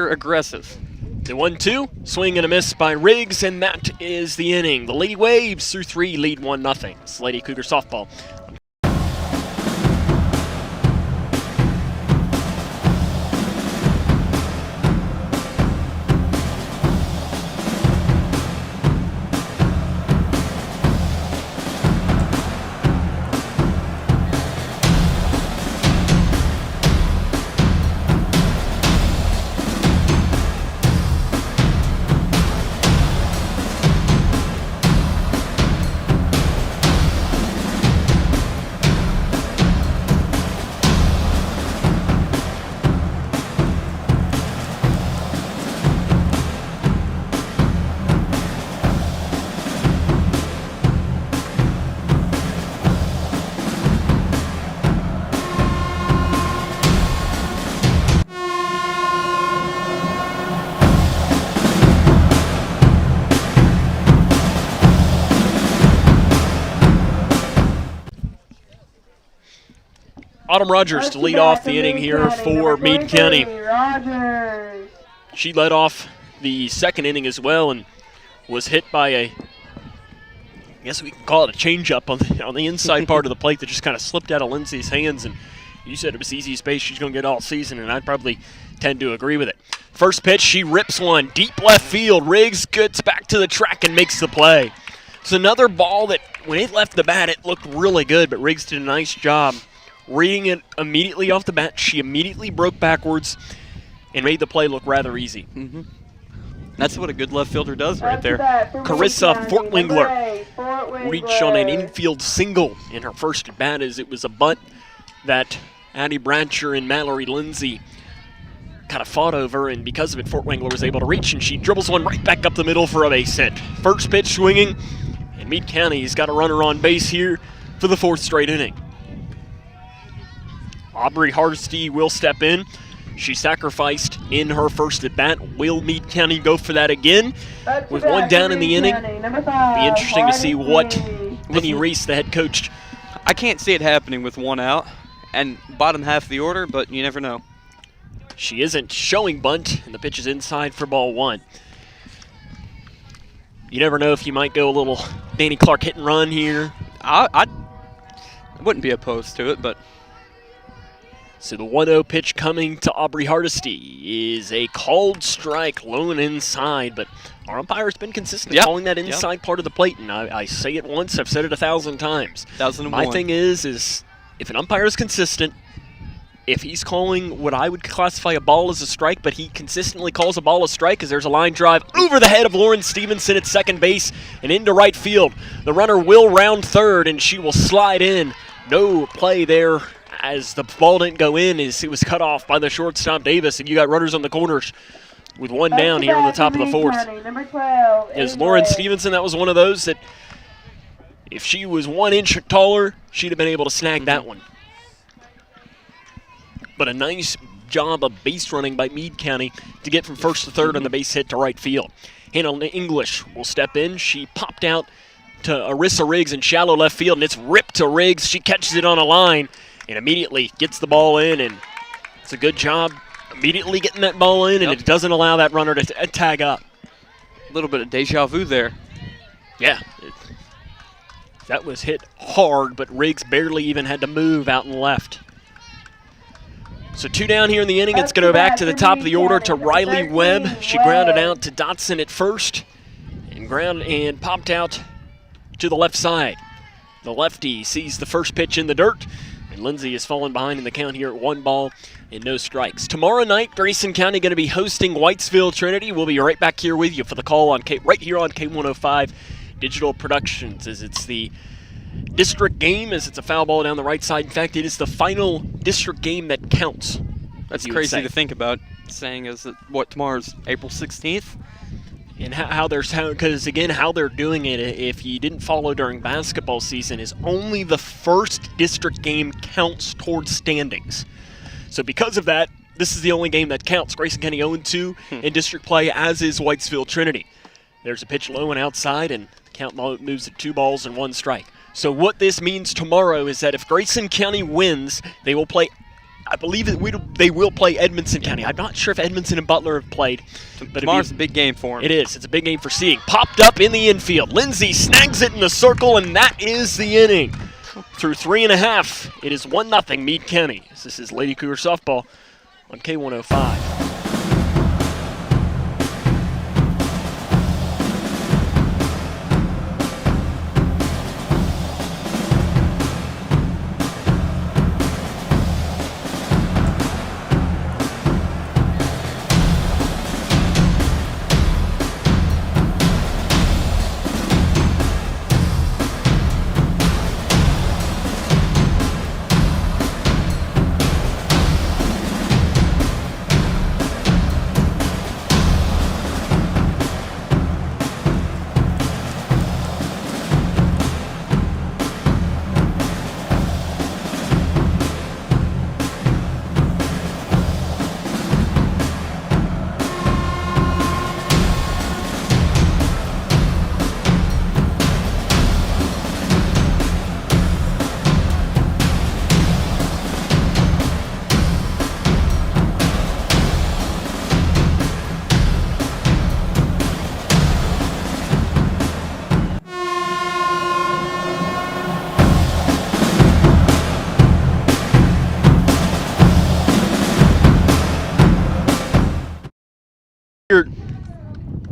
S2: aggressive.
S1: The 1-2, swing and a miss by Riggs, and that is the inning. The Lady Waves through 3 lead 1-0. It's Lady Cougar softball. Autumn Rogers to lead off the inning here for Meade County. She led off the second inning as well and was hit by I guess we can call it a changeup on the inside part of the plate that just kind of slipped out of Lindsay's hands. And you said it was easy space she's going to get all season, and I'd probably tend to agree with it. First pitch, she rips one deep left field. Riggs gets back to the track and makes the play. It's another ball that when it left the bat, it looked really good, but Riggs did a nice job reading it immediately off the bat. She immediately broke backwards and made the play look rather easy.
S2: That's what a good left fielder does right there.
S1: Carissa Wingler reached on an infield single in her first at bat as it was a bunt that Addie Bratcher and Mallory Lindsay kind of fought over, and because of it, Wingler was able to reach, and she dribbles one right back up the middle for a base hit. First pitch swinging, and Meade County's got a runner on base here for the 4th straight inning. Aubrey Hardesty will step in. She sacrificed in her first at bat. Will Meade County go for that again? With one down in the inning, be interesting to see what Vinnie Reese, the head coach.
S2: I can't see it happening with one out and bottom half of the order, but you never know.
S1: She isn't showing bunt, and the pitch is inside for ball 1. You never know if you might go a little Danny Clark hit and run here.
S2: I wouldn't be opposed to it, but.
S1: So the 1-0 pitch coming to Aubrey Hardesty is a called strike, low and inside, but our umpire's been consistent calling that inside part of the plate, and I say it once, I've said it 1,000 times.
S2: 1001.
S1: My thing is if an umpire is consistent, if he's calling what I would classify a ball as a strike, but he consistently calls a ball a strike because there's a line drive over the head of Lauren Stevenson at second base and into right field. The runner will round third, and she will slide in. No play there as the ball didn't go in, as it was cut off by the shortstop Davis, and you got runners on the corners with one down here on the top of the 4th.
S3: Number 12
S1: Is Lauren Stevenson. That was one of those that if she was 1 inch taller, she'd have been able to snag that one. But a nice job of base running by Meade County to get from first to third on the base hit to right field. Hannah English will step in. She popped out to Arissa Riggs in shallow left field, and it's ripped to Riggs. She catches it on a line and immediately gets the ball in, and it's a good job immediately getting that ball in, and it doesn't allow that runner to tag up.
S2: A little bit of deja vu there.
S1: Yeah. That was hit hard, but Riggs barely even had to move out and left. So 2 down here in the inning. It's going to go back to the top of the order to Riley Webb. She grounded out to Dodson at first and popped out to the left side. The lefty sees the first pitch in the dirt, and Lindsay has fallen behind in the count here at 1 ball and no strikes. Tomorrow night, Grayson County going to be hosting Whitesville Trinity. We'll be right back here with you for the call on right here on K105 Digital Productions, as it's the district game, as it's a foul ball down the right side. In fact, it is the final district game that counts.
S2: That's crazy to think about, saying is that tomorrow's April 16th?
S1: And how they're doing it, if you didn't follow during basketball season, is only the first district game counts towards standings. So because of that, this is the only game that counts. Grayson County 0-2 in district play, as is Whitesville Trinity. There's a pitch low and outside, and the count moves to 2 balls and 1 strike. So what this means tomorrow is that if Grayson County wins, they will play, I believe they will play Edmonson County. I'm not sure if Edmonson and Butler have played. But
S2: tomorrow's a big game for them.
S1: It is. It's a big game for Sieg. Popped up in the infield. Lindsay snags it in the circle, and that is the inning. Through 3.5, it is 1-0 Meade County. This is Lady Cougar Softball on K105.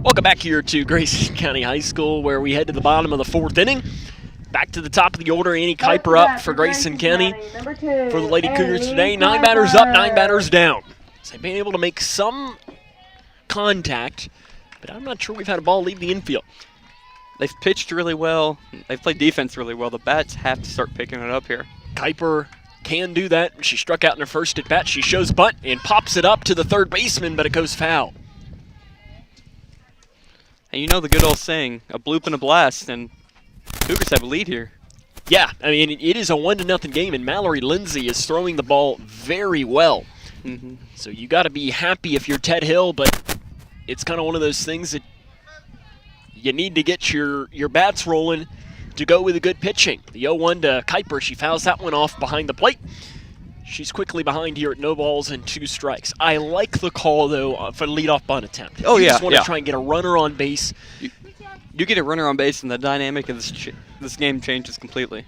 S1: Welcome back here to Grayson County High School, where we head to the bottom of the 4th inning. Back to the top of the order, Annie Kuiper up for Grayson County.
S3: Number 2.
S1: For the Lady Cougars today, 9
S3: Kuiper.
S1: batters up, 9 batters down. So they've been able to make some contact, but I'm not sure we've had a ball leave the infield.
S2: They've pitched really well. They've played defense really well. The bats have to start picking it up here.
S1: Kuiper can do that. She struck out in her first at bat. She shows bunt and pops it up to the third baseman, but it goes foul.
S2: And you know the good old saying, a bloop and a blast, and Cougars have a lead here.
S1: Yeah, I mean, it is a 1-0 game, and Mallory Lindsay is throwing the ball very well. So you got to be happy if you're Ted Hill, but it's kind of one of those things that you need to get your bats rolling to go with a good pitching. The 0-1 to Kuiper, she fouls that one off behind the plate. She's quickly behind here at no balls and 2 strikes. I like the call, though, for the leadoff bunt attempt.
S2: Oh,
S1: you
S2: yeah,
S1: just want to try and get a runner on base.
S2: You get a runner on base, and the dynamic of this game changes completely.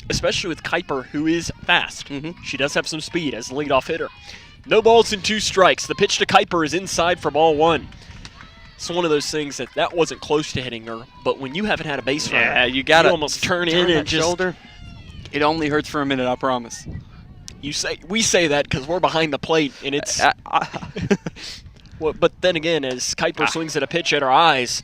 S1: Especially with Kuiper, who is fast. She does have some speed as the leadoff hitter. No balls and 2 strikes. The pitch to Kuiper is inside for ball 1. It's one of those things that wasn't close to hitting her, but when you haven't had a base runner,
S2: yeah, you gotta
S1: almost turn in and just
S2: shoulder. It only hurts for a minute, I promise.
S1: We say that because we're behind the plate, and it's. Well, but then again, as Kuiper swings at a pitch at her eyes,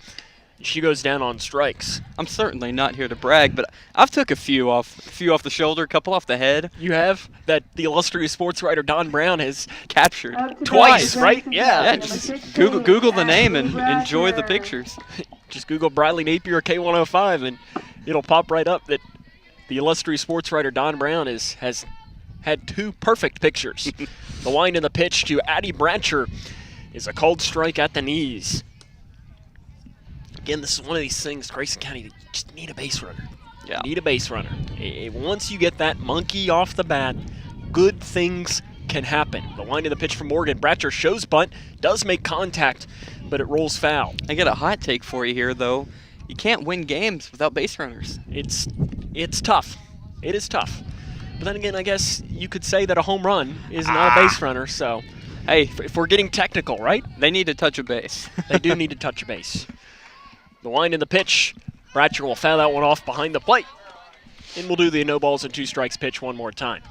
S1: she goes down on strikes.
S2: I'm certainly not here to brag, but I've took a few off the shoulder, a couple off the head.
S1: You have that the illustrious sports writer Don Brown has
S2: captured
S1: twice, right? Yeah.
S2: Just Google the name and enjoy the pictures.
S1: Just Google Bradley Napier K105 and it'll pop right up that the illustrious sports writer Don Brown has had 2 perfect pictures. The wind and the pitch to Addie Brancher is a called strike at the knees. Again, this is one of these things, Grayson County, you just need a base runner.
S2: Yeah.
S1: You need a base runner. Once you get that monkey off the bat, good things can happen. The wind of the pitch from Morgan. Bratcher shows bunt, does make contact, but it rolls foul.
S2: I got a hot take for you here, though. You can't win games without base runners.
S1: It's tough. It is tough. But then again, I guess you could say that a home run is not a base runner, so hey, if we're getting technical, right?
S2: They need to touch a base.
S1: They do need to touch a base. The wind in the pitch. Bratcher will foul that one off behind the plate. And we'll do the no balls and 2 strikes pitch one more time.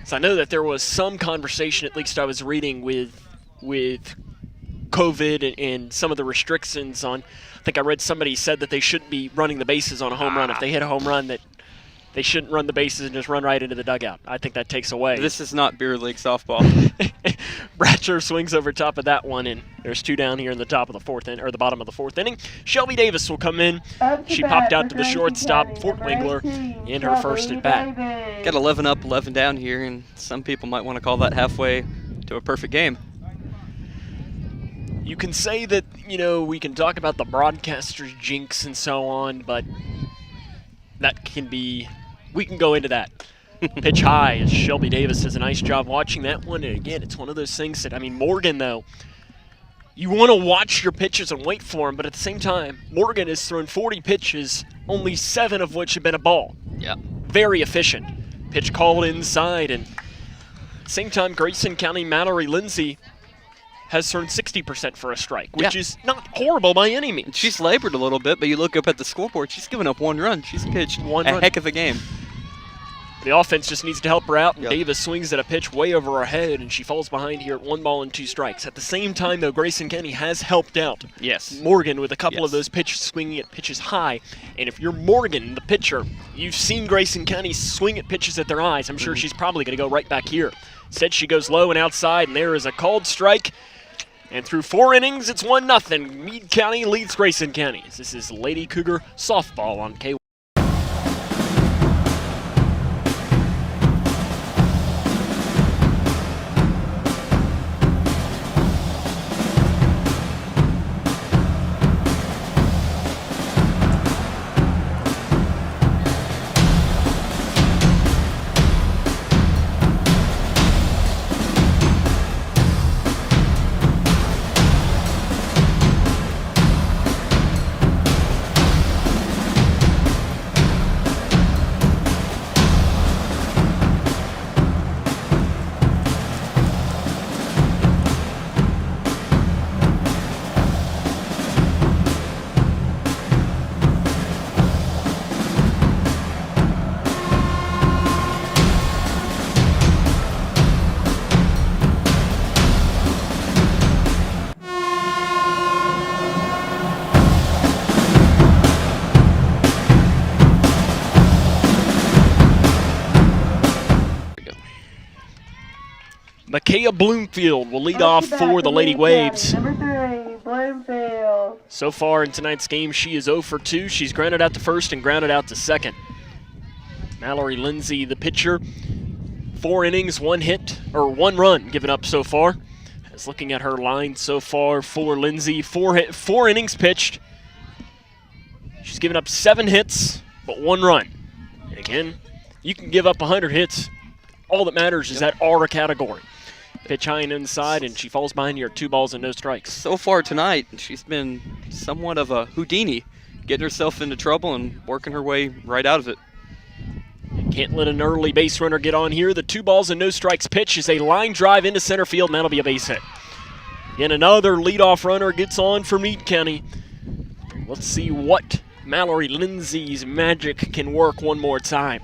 S1: So I know that there was some conversation, at least I was reading, with COVID and some of the restrictions on. I think I read somebody said that they shouldn't be running the bases on a home run. If they hit a home run, that they shouldn't run the bases and just run right into the dugout. I think that takes away.
S2: This is not beer league softball.
S1: Bratcher swings over top of that one, and there's 2 down here in the top of the 4th inning, or the bottom of the 4th inning. Shelby Davis will come in. She popped out to the shortstop, Fort Wingler, in her first at bat.
S2: Got 11 up, 11 down here, and some people might want to call that halfway to a perfect game.
S1: You can say that, we can talk about the broadcaster's jinx and so on, but that can be. We can go into that. Pitch high as Shelby Davis does a nice job watching that one. And again, it's one of those things that, Morgan, though, you want to watch your pitches and wait for them, but at the same time, Morgan has thrown 40 pitches, only 7 of which have been a ball.
S2: Yeah.
S1: Very efficient. Pitch called inside, and at the same time, Grayson County Mallory Lindsay has thrown 60% for a strike, which is not horrible by any means.
S2: She's labored a little bit, but you look up at the scoreboard, she's given up 1 run. She's pitched a heck of a game.
S1: The offense just needs to help her out, and
S2: Yep.
S1: Davis swings at a pitch way over her head, and she falls behind here at 1 ball and 2 strikes. At the same time, though, Grayson County has helped out Morgan with a couple of those pitches, swinging at pitches high. And if you're Morgan, the pitcher, you've seen Grayson County swing at pitches at their eyes. I'm sure she's probably going to go right back here. Instead, she goes low and outside, and there is a called strike. And through 4 innings, it's 1-0. Meade County leads Grayson County. This is Lady Cougar softball on K1. Makaya Bloomfield will lead off for the Lady Waves.
S3: Number 3, Bloomfield.
S1: So far in tonight's game, she is 0 for 2. She's grounded out to first and grounded out to second. Mallory Lindsay, the pitcher, 4 innings, 1 hit, or 1 run given up so far. As looking at her line so far for Lindsay, 4 innings pitched. She's given up 7 hits, but 1 run. And again, you can give up 100 hits. All that matters is that R category. Pitch high and inside, and she falls behind you at 2 balls and no strikes.
S2: So far tonight, she's been somewhat of a Houdini, getting herself into trouble and working her way right out of it.
S1: Can't let an early base runner get on here. The 2 balls and no strikes pitch is a line drive into center field, and that'll be a base hit. And another leadoff runner gets on for Meade County. Let's see what Mallory Lindsay's magic can work one more time.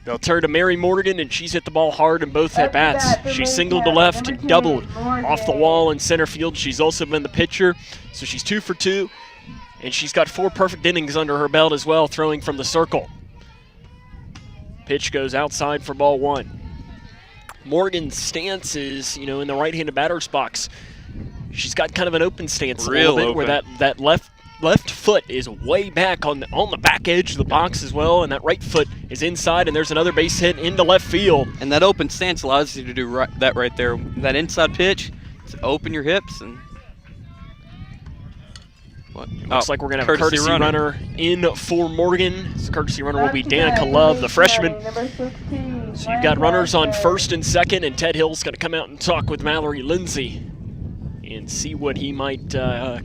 S1: They'll turn to Mary Morgan, and she's hit the ball hard in both at-bats. She singled to left and doubled off the wall in center field. She's also been the pitcher, so she's 2 for 2. And she's got 4 perfect innings under her belt as well, throwing from the circle. Pitch goes outside for ball 1. Morgan's stance is, in the right-handed batter's box. She's got kind of an open stance a little bit, where that left foot is way back on the back edge of the box as well, and that right foot is inside, and there's another base hit into left field.
S2: And that open stance allows you to do that right there. That inside pitch, to open your hips and.
S1: Looks like we're going to have a courtesy runner in for Morgan. This courtesy runner will be Danica Love, the freshman. So you've got runners on first and second, and Ted Hill's going to come out and talk with Mallory Lindsay and see what he might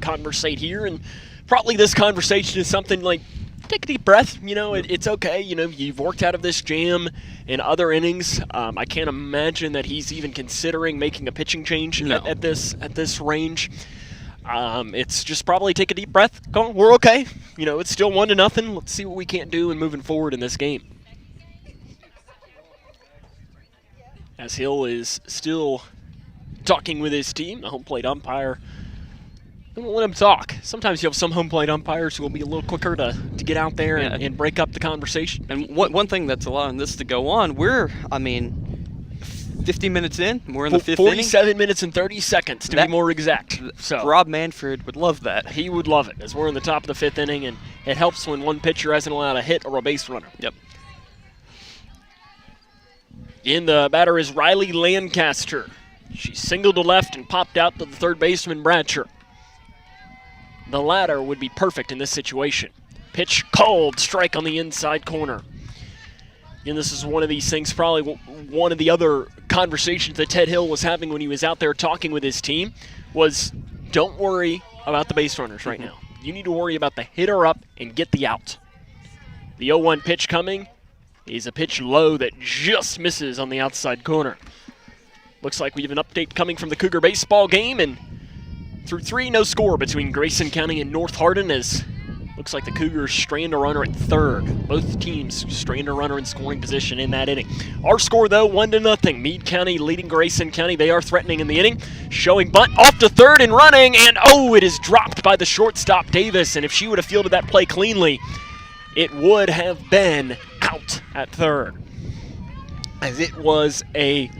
S1: conversate here. And probably this conversation is something like, take a deep breath. It's okay. You've worked out of this jam in other innings. I can't imagine that he's even considering making a pitching change at this range. It's just probably take a deep breath. Go on, we're okay. It's still 1-0. Let's see what we can't do in moving forward in this game. As Hill is still talking with his team, the home plate umpire. Don't let him talk. Sometimes you have some home plate umpires who will be a little quicker to get out there and break up the conversation.
S2: And one thing that's allowing this to go on, 50 minutes in, we're in the 5th inning.
S1: 47 minutes and 30 seconds to be more exact. So
S2: Rob Manfred would love that.
S1: He would love it, as we're in the top of the 5th inning, and it helps when one pitcher hasn't allowed a hit or a base runner.
S2: Yep.
S1: In the batter is Riley Lancaster. She singled to left and popped out to the third baseman, Bradshaw. The latter would be perfect in this situation. Pitch called, strike on the inside corner. And this is one of these things, probably one of the other conversations that Ted Hill was having when he was out there talking with his team was, don't worry about the base runners right now. You need to worry about the hitter up and get the out. The 0-1 pitch coming is a pitch low that just misses on the outside corner. Looks like we have an update coming from the Cougar baseball game, and through 3, no score between Grayson County and North Hardin, as looks like the Cougars strand a runner at third. Both teams strand a runner in scoring position in that inning. Our score, though, 1-0. Meade County leading Grayson County. They are threatening in the inning. Showing bunt off to third and running, and it is dropped by the shortstop, Davis. And if she would have fielded that play cleanly, it would have been out at third, as it was a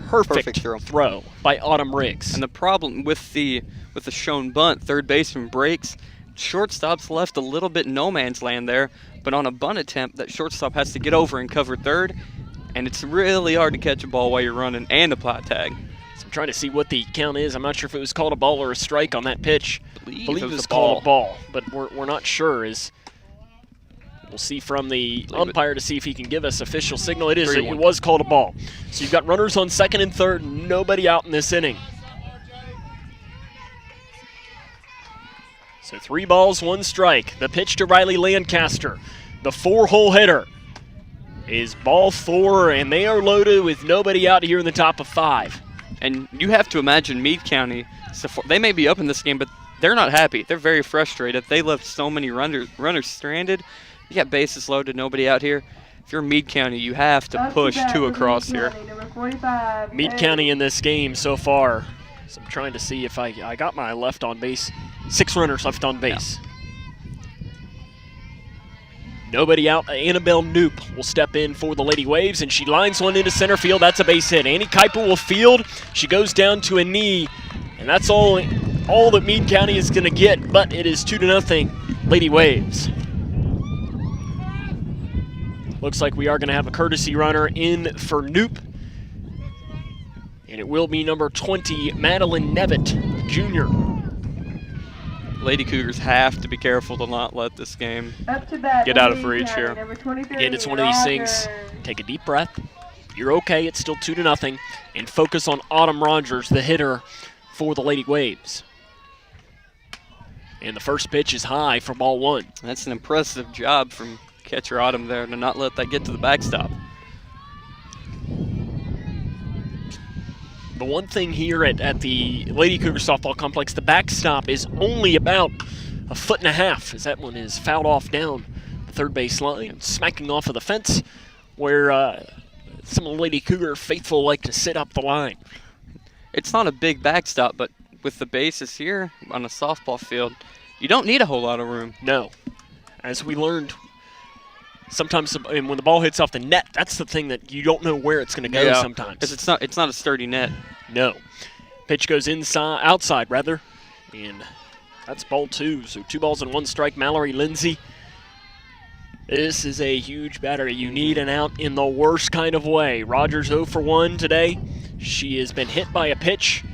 S1: perfect throw by Autumn Riggs.
S2: And the problem with the shown bunt, third baseman breaks. Shortstop's left a little bit no man's land there, but on a bunt attempt, that shortstop has to get over and cover third, and it's really hard to catch a ball while you're running and apply tag.
S1: So I'm trying to see what the count is. I'm not sure if it was called a ball or a strike on that pitch.
S2: I believe it was
S1: called a ball, but we're not sure. We'll see from the umpire to see if he can give us official signal. It was called a ball. So you've got runners on second and third, nobody out in this inning. So 3 balls, 1 strike. The pitch to Riley Lancaster. The 4-hole hitter is ball 4, and they are loaded with nobody out here in the top of 5.
S2: And you have to imagine Meade County, they may be up in this game, but they're not happy. They're very frustrated. They left so many runners stranded. You got bases loaded, nobody out here. If you're Meade County, you have to push 2 across here.
S1: Meade County in this game so far. So I'm trying to see if I got my left on base. 6 runners left on base. Nobody out. Annabelle Knoop will step in for the Lady Waves, and she lines one into center field. That's a base hit. Annie Kuiper will field. She goes down to a knee, and that's all that Meade County is going to get, but it is 2-0 Lady Waves. Looks like we are going to have a courtesy runner in for Knoop, and it will be number 20, Madeline Nevitt, Jr.
S2: Lady Cougars have to be careful to not let this game
S3: Get
S2: get out of reach here.
S1: Again, it's one of these things, take a deep breath. You're okay, it's still 2-0, and focus on Autumn Rogers, the hitter for the Lady Waves. And the first pitch is high for ball one.
S2: That's an impressive job from catcher Autumn there to not let that get to the backstop.
S1: The one thing here at the Lady Cougar softball complex, the backstop is only about 1.5 feet as that one is fouled off down the third base line, smacking off of the fence where some of the Lady Cougar faithful like to sit up the line.
S2: It's not a big backstop, but with the bases here on a softball field, you don't need a whole lot of room.
S1: No. As we learned, sometimes when the ball hits off the net, that's the thing that you don't know where it's going to go sometimes.
S2: Because it's not a sturdy net.
S1: No. Pitch goes outside, and that's ball two. So 2 balls and 1 strike. Mallory Lindsay. This is a huge batter. You need an out in the worst kind of way. Rogers 0 for 1 today. She has been hit by a pitch,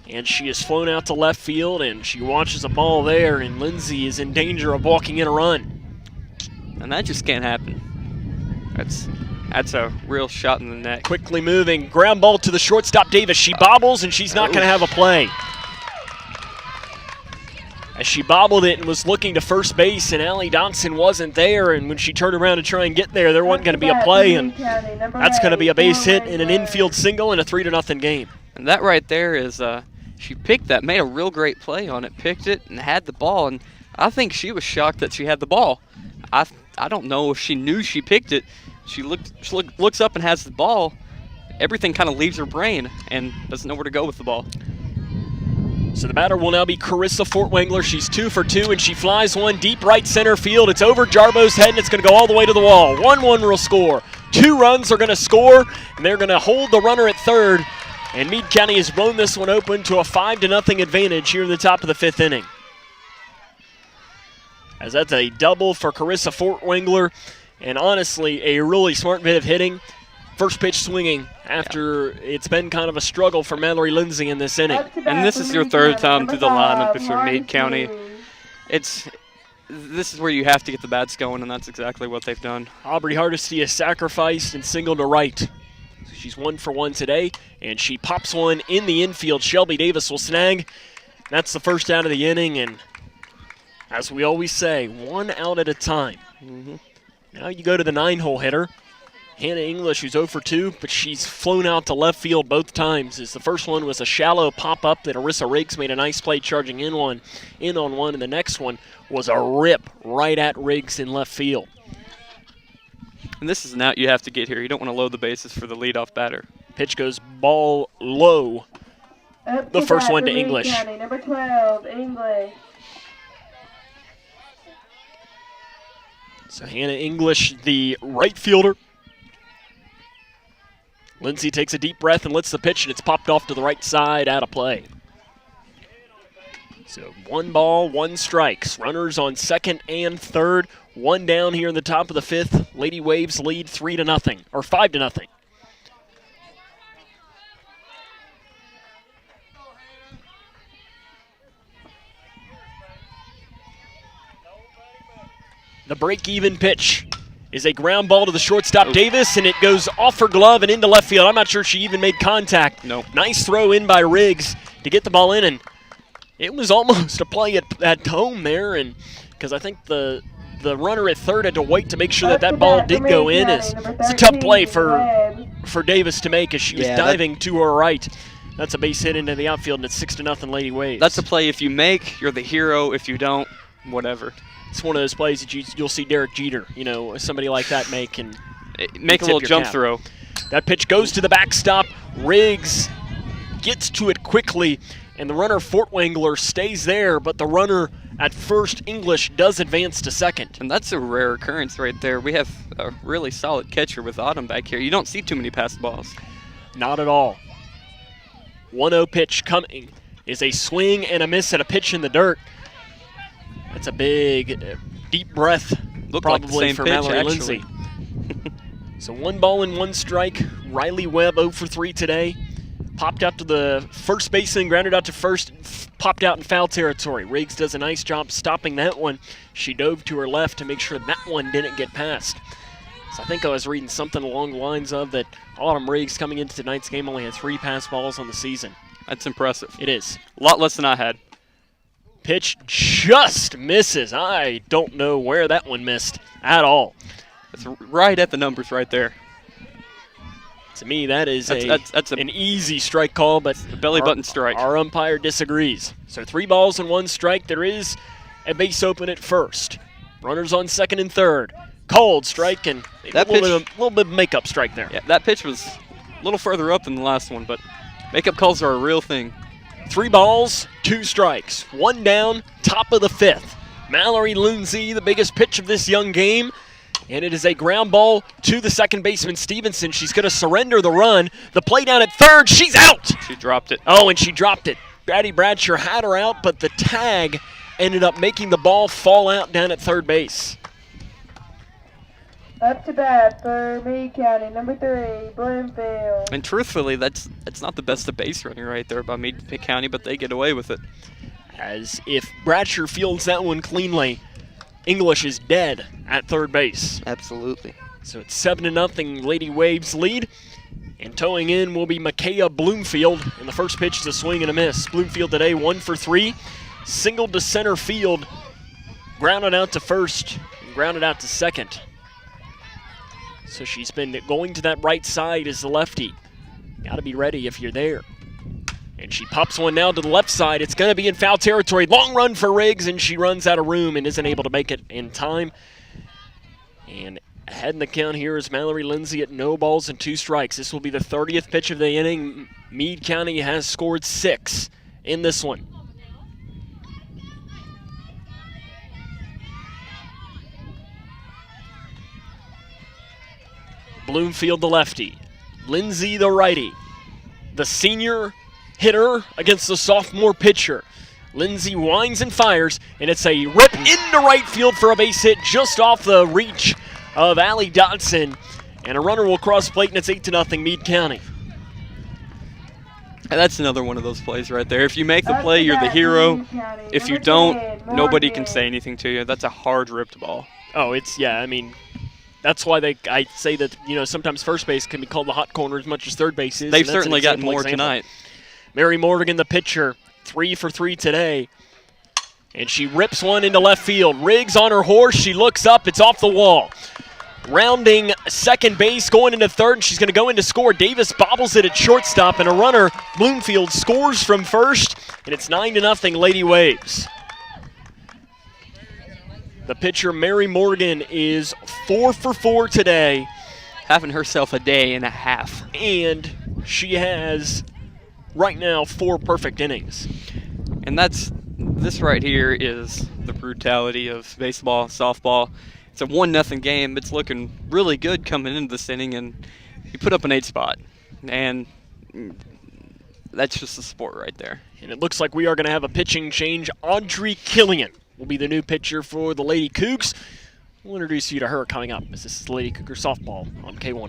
S1: and she has flown out to left field, and she watches a ball there, and Lindsay is in danger of walking in a run.
S2: And that just can't happen. That's a real shot in the neck.
S1: Quickly moving, ground ball to the shortstop Davis. She bobbles, and she's not going to have a play. As she bobbled it and was looking to first base, and Ellie Dodson wasn't there, and when she turned around to try and get there wasn't going to be a play, and that's going to be a base hit and an infield single in a 3-0 game.
S2: And that right there is, she picked that, made a real great play on it, picked it, and had the ball, and I think she was shocked that she had the ball. I don't know if she knew she picked it. She looks up and has the ball. Everything kind of leaves her brain and doesn't know where to go with the ball.
S1: So the batter will now be Carissa Wingler. She's 2 for 2, and she flies one deep right center field. It's over Jarbo's head, and it's going to go all the way to the wall. 1-1 will score. 2 runs are going to score, and they're going to hold the runner at third. And Meade County has blown this one open to a 5-0 advantage here in the top of the 5th inning. As that's a double for Carissa Wingler, and honestly, a really smart bit of hitting. First pitch swinging after it's been kind of a struggle for Mallory Lindsay in this inning.
S2: And this is your 3rd time through the lineup if you're Meade County. This is where you have to get the bats going, and that's exactly what they've done.
S1: Aubrey Hardesty is sacrificed and singled to right. She's 1 for 1 today, and she pops one in the infield. Shelby Davis will snag. That's the first out of the inning, and as we always say, 1 out at a time. Now you go to the 9-hole hitter, Hannah English, who's 0 for 2, but she's flown out to left field both times. As the first one was a shallow pop-up that Arissa Riggs made a nice play charging in on one, and the next one was a rip right at Riggs in left field.
S2: And this is an out you have to get here. You don't want to load the bases for the leadoff batter.
S1: Pitch goes ball low. The first one to English.
S3: County, number 12, English.
S1: So Hannah English, the right fielder. Lindsay takes a deep breath and lets the pitch, and it's popped off to the right side, out of play. So 1 ball, 1 strikes. Runners on 2nd and 3rd. 1 down here in the top of the 5th. Lady Waves lead 3-0, or 5-0. The break-even pitch is a ground ball to the shortstop Davis, and it goes off her glove and into left field. I'm not sure she even made contact.
S2: Nope.
S1: Nice throw in by Riggs to get the ball in, and it was almost a play at home there, and because I think the runner at third had to wait to make sure that ball did go in. It's a tough play for Davis to make as she was diving to her right. That's a base hit into the outfield, and it's 6-0 Lady Waves.
S2: That's a play if you make, you're the hero. If you don't, whatever.
S1: It's one of those plays that you'll see Derek Jeter, somebody like that make a
S2: little jump throw.
S1: That pitch goes to the backstop. Riggs gets to it quickly, and the runner Wingler stays there, but the runner at first. English does advance to second.
S2: And that's a rare occurrence right there. We have a really solid catcher with Autumn back here. You don't see too many pass balls.
S1: Not at all. 1-0 pitch coming is a swing and a miss at a pitch in the dirt. That's a big, deep breath,
S2: Looked
S1: probably
S2: like the same
S1: for
S2: pitch,
S1: Mallory
S2: actually.
S1: Lindsay. So 1 ball and 1 strike. Riley Webb 0 for 3 today. Popped out to the first baseman, grounded out to first, popped out in foul territory. Riggs does a nice job stopping that one. She dove to her left to make sure that one didn't get past. So I think I was reading something along the lines of that Autumn Riggs coming into tonight's game only had 3 pass balls on the season.
S2: That's impressive.
S1: It is.
S2: A lot less than I had.
S1: Pitch just misses. I don't know where that one missed at all.
S2: It's right at the numbers right there.
S1: To me, that is
S2: that's
S1: an easy strike call, but
S2: a belly button strike.
S1: Our umpire disagrees. So 3 balls and 1 strike. There is a base open at first. Runners on second and third. Called strike and a little bit of makeup strike there.
S2: Yeah, that pitch was a little further up than the last one, but makeup calls are a real thing.
S1: 3 balls, 2 strikes. 1 down, top of the 5th. Mallory Lindsay, the biggest pitch of this young game. And it is a ground ball to the second baseman, Stevenson. She's going to surrender the run. The play down at third. She's out.
S2: She dropped it.
S1: Oh, and she dropped it. Patty Bradshaw had her out, but the tag ended up making the ball fall out down at third base.
S3: Up to bat for Meade County, number 3, Bloomfield.
S2: And truthfully, that's not the best of base running right there by Meade County, but they get away with it.
S1: As if Bradshaw fields that one cleanly, English is dead at third base.
S2: Absolutely.
S1: So it's 7-0 Lady Waves lead. And towing in will be Micaiah Bloomfield. And the first pitch is a swing and a miss. Bloomfield today 1 for 3. Singled to center field. Grounded out to first. And grounded out to second. So she's been going to that right side as the lefty. Got to be ready if you're there. And she pops one now to the left side. It's going to be in foul territory. Long run for Riggs, and she runs out of room and isn't able to make it in time. And ahead in the count here is Mallory Lindsay at 0 balls and 2 strikes. This will be the 30th pitch of the inning. Meade County has scored 6 in this one. Bloomfield the lefty. Lindsay the righty. The senior hitter against the sophomore pitcher. Lindsay winds and fires, and it's a rip into right field for a base hit just off the reach of Ellie Dodson. And a runner will cross plate, and it's 8-0 Meade County.
S2: And that's another one of those plays right there. If you make the play, you're the hero. If you don't, nobody can say anything to you. That's a hard ripped ball.
S1: Oh, I mean, that's why I say that, sometimes first base can be called the hot corner as much as third base is.
S2: They've certainly gotten more tonight.
S1: Mary Morgan, the pitcher, 3 for 3 today. And she rips one into left field. Riggs on her horse. She looks up. It's off the wall. Rounding second base, going into third, and she's going to go in to score. Davis bobbles it at shortstop, and a runner, Bloomfield, scores from first, and it's 9-0 Lady Waves. The pitcher, Mary Morgan, is 4 for 4 today.
S2: Having herself a day and a half.
S1: And she has, right now, 4 perfect innings.
S2: And this right here is the brutality of baseball, softball. It's a 1-0 game. It's looking really good coming into this inning, and you put up an 8 spot. And that's just the sport right there.
S1: And it looks like we are going to have a pitching change. Audrey Killian will be the new pitcher for the Lady Cougs. We'll introduce you to her coming up, as this is Lady Cougar Softball on K1.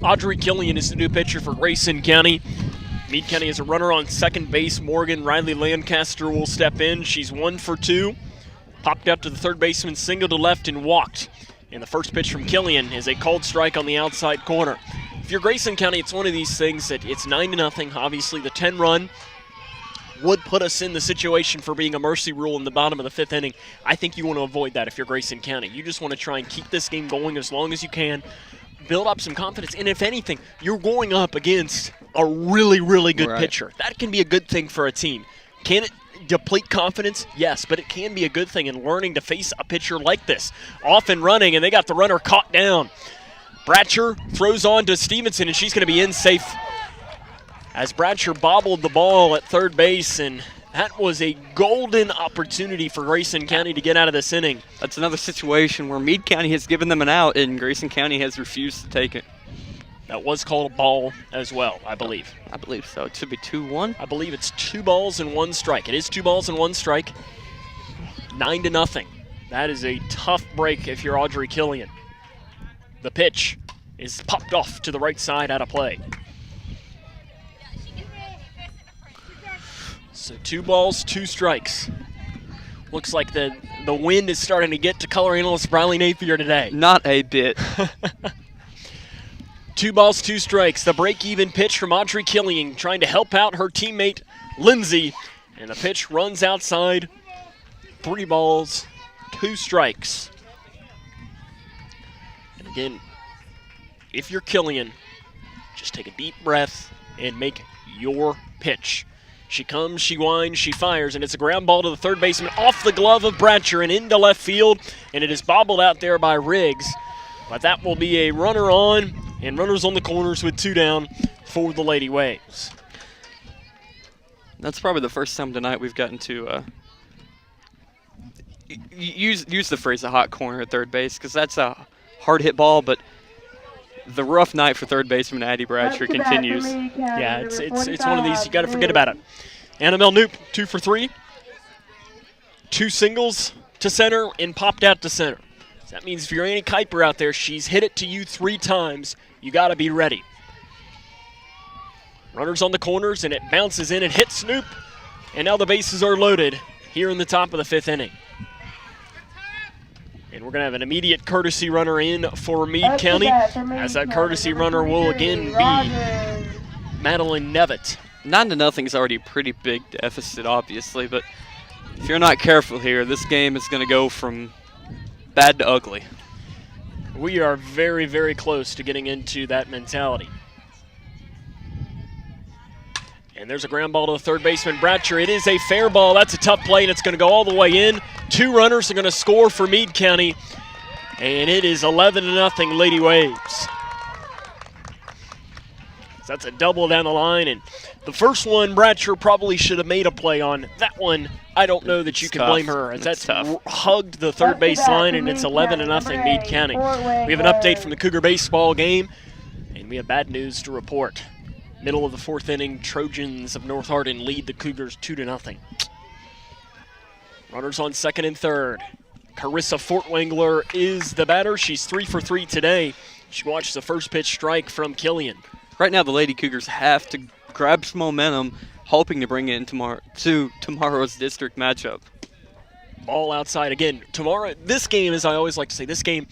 S1: Audrey Killian is the new pitcher for Grayson County. Meade County has a runner on second base. Morgan Riley Lancaster will step in. She's 1 for 2. Popped up to the third baseman, single to left and walked. And the first pitch from Killian is a called strike on the outside corner. If you're Grayson County, it's one of these things that it's 9-0. Obviously, the 10-run would put us in the situation for being a mercy rule in the bottom of the 5th inning. I think you want to avoid that if you're Grayson County. You just want to try and keep this game going as long as you can, build up some confidence, and if anything, you're going up against a really, really good pitcher. That can be a good thing for a team. Can it deplete confidence? Yes, but it can be a good thing in learning to face a pitcher like this. Off and running, and they got the runner caught down. Bratcher throws on to Stevenson, and she's going to be in safe as Bratcher bobbled the ball at third base, and that was a golden opportunity for Grayson County to get out of this inning.
S2: That's another situation where Meade County has given them an out, and Grayson County has refused to take it.
S1: That was called a ball as well, I believe.
S2: I believe so. It should be 2-1.
S1: I believe it's 2 balls and 1 strike. It is 2 balls and 1 strike. 9-0. That is a tough break if you're Audrey Killian. The pitch is popped off to the right side out of play. So 2 balls, 2 strikes. Looks like the wind is starting to get to color analyst Briley Napier today.
S2: Not a bit.
S1: 2 balls, 2 strikes. The break-even pitch from Audrey Killian trying to help out her teammate Lindsay. And the pitch runs outside. 3 balls, 2 strikes. And again, if you're Killian, just take a deep breath and make your pitch. She comes, she winds, she fires, and it's a ground ball to the third baseman off the glove of Bratcher and into left field, and it is bobbled out there by Riggs. But that will be a runner on, and runners on the corners with 2 down for the Lady Waves.
S2: That's probably the first time tonight we've gotten to use the phrase a hot corner at third base, because that's a hard hit ball, but the rough night for third baseman Addie Bratcher continues.
S1: Yeah, it's one of these, you got to forget about it. Annabelle Knoop, 2 for 3. 2 singles to center and popped out to center. So that means if you're Annie Kuiper out there, she's hit it to you 3 times. You got to be ready. Runners on the corners, and it bounces in and hits Knoop. And now the bases are loaded here in the top of the 5th inning. And we're going to have an immediate courtesy runner in for Meade County, as that courtesy runner will again be Madeline Nevitt.
S2: 9-0 is already a pretty big deficit, obviously, but if you're not careful here, this game is going to go from bad to ugly.
S1: We are very, very close to getting into that mentality. And there's a ground ball to the third baseman, Bratcher. It is a fair ball. That's a tough play, and it's going to go all the way in. 2 runners are going to score for Meade County, and it is 11-0 Lady Waves. So that's a double down the line, and the first one, Bratcher probably should have made a play on. That one, I don't know that you can blame her, as that's hugged the third base line, and it's 11-0 Meade County. We have an update from the Cougar baseball game, and we have bad news to report. Middle of the 4th inning, Trojans of North Hardin lead the Cougars 2-0. Runners on second and third. Carissa Fortwangler is the batter. She's 3 for 3 today. She watched the first pitch strike from Killian.
S2: Right now, the Lady Cougars have to grab some momentum, hoping to bring it in tomorrow's district matchup.
S1: Ball outside again. Tomorrow, this game, as I always like to say, this game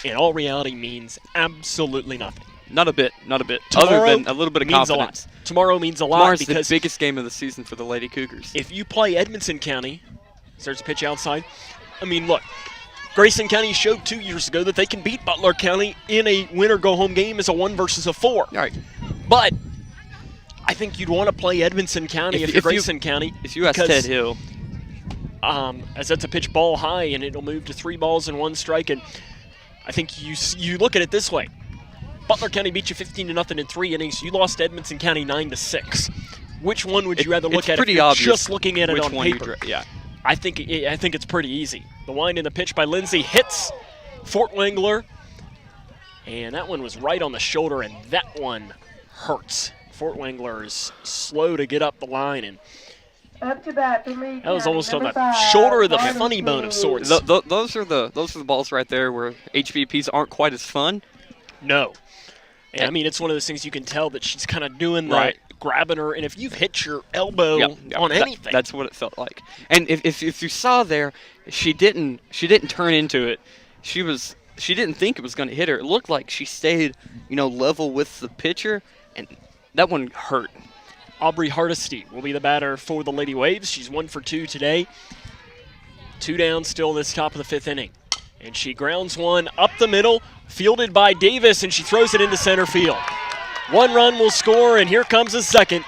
S1: in all reality means absolutely nothing.
S2: Not a bit, not a bit.
S1: Tomorrow
S2: other than a little bit of confidence.
S1: Tomorrow means a lot.
S2: Tomorrow's
S1: because
S2: the biggest game of the season for the Lady Cougars.
S1: If you play Edmonson County, there's a pitch outside. I mean, look, Grayson County showed 2 years ago that they can beat Butler County in a win-or-go-home game as a 1 versus a 4.
S2: All right.
S1: But I think you'd want to play Edmonson County if you're Grayson County.
S2: If you ask Ted Hill.
S1: As that's a pitch ball high, and it'll move to 3 balls and 1 strike. And I think you look at it this way. Butler County beat you 15-0 in 3 innings. You lost Edmonton County 9-6. Which one would you rather look at?
S2: Pretty
S1: if you're
S2: obvious
S1: just looking at it on paper.
S2: Yeah.
S1: I think it's pretty easy. The wind in the pitch by Lindsay hits Fortwangler, and that one was right on the shoulder, and that one hurts. Fortwangler is slow to get up the line, and
S3: Up to bat for Meade
S1: that was
S3: County,
S1: almost on the
S3: number 5,
S1: shoulder of the
S3: Barnes
S1: funny bone of
S3: Meade.
S1: sorts.
S2: Those are the balls right there where HVPs aren't quite as fun.
S1: No. And I mean, it's one of those things you can tell that she's kind of doing that, grabbing her. And if you've hit your elbow on anything,
S2: that's what it felt like. And if you saw there, she didn't turn into it. She didn't think it was going to hit her. It looked like she stayed, level with the pitcher, and that one hurt.
S1: Aubrey Hardesty will be the batter for the Lady Waves. She's 1 for 2 today. 2 down still in this top of the 5th inning. And she grounds one up the middle, fielded by Davis, and she throws it into center field. 1 run will score, and here comes a second.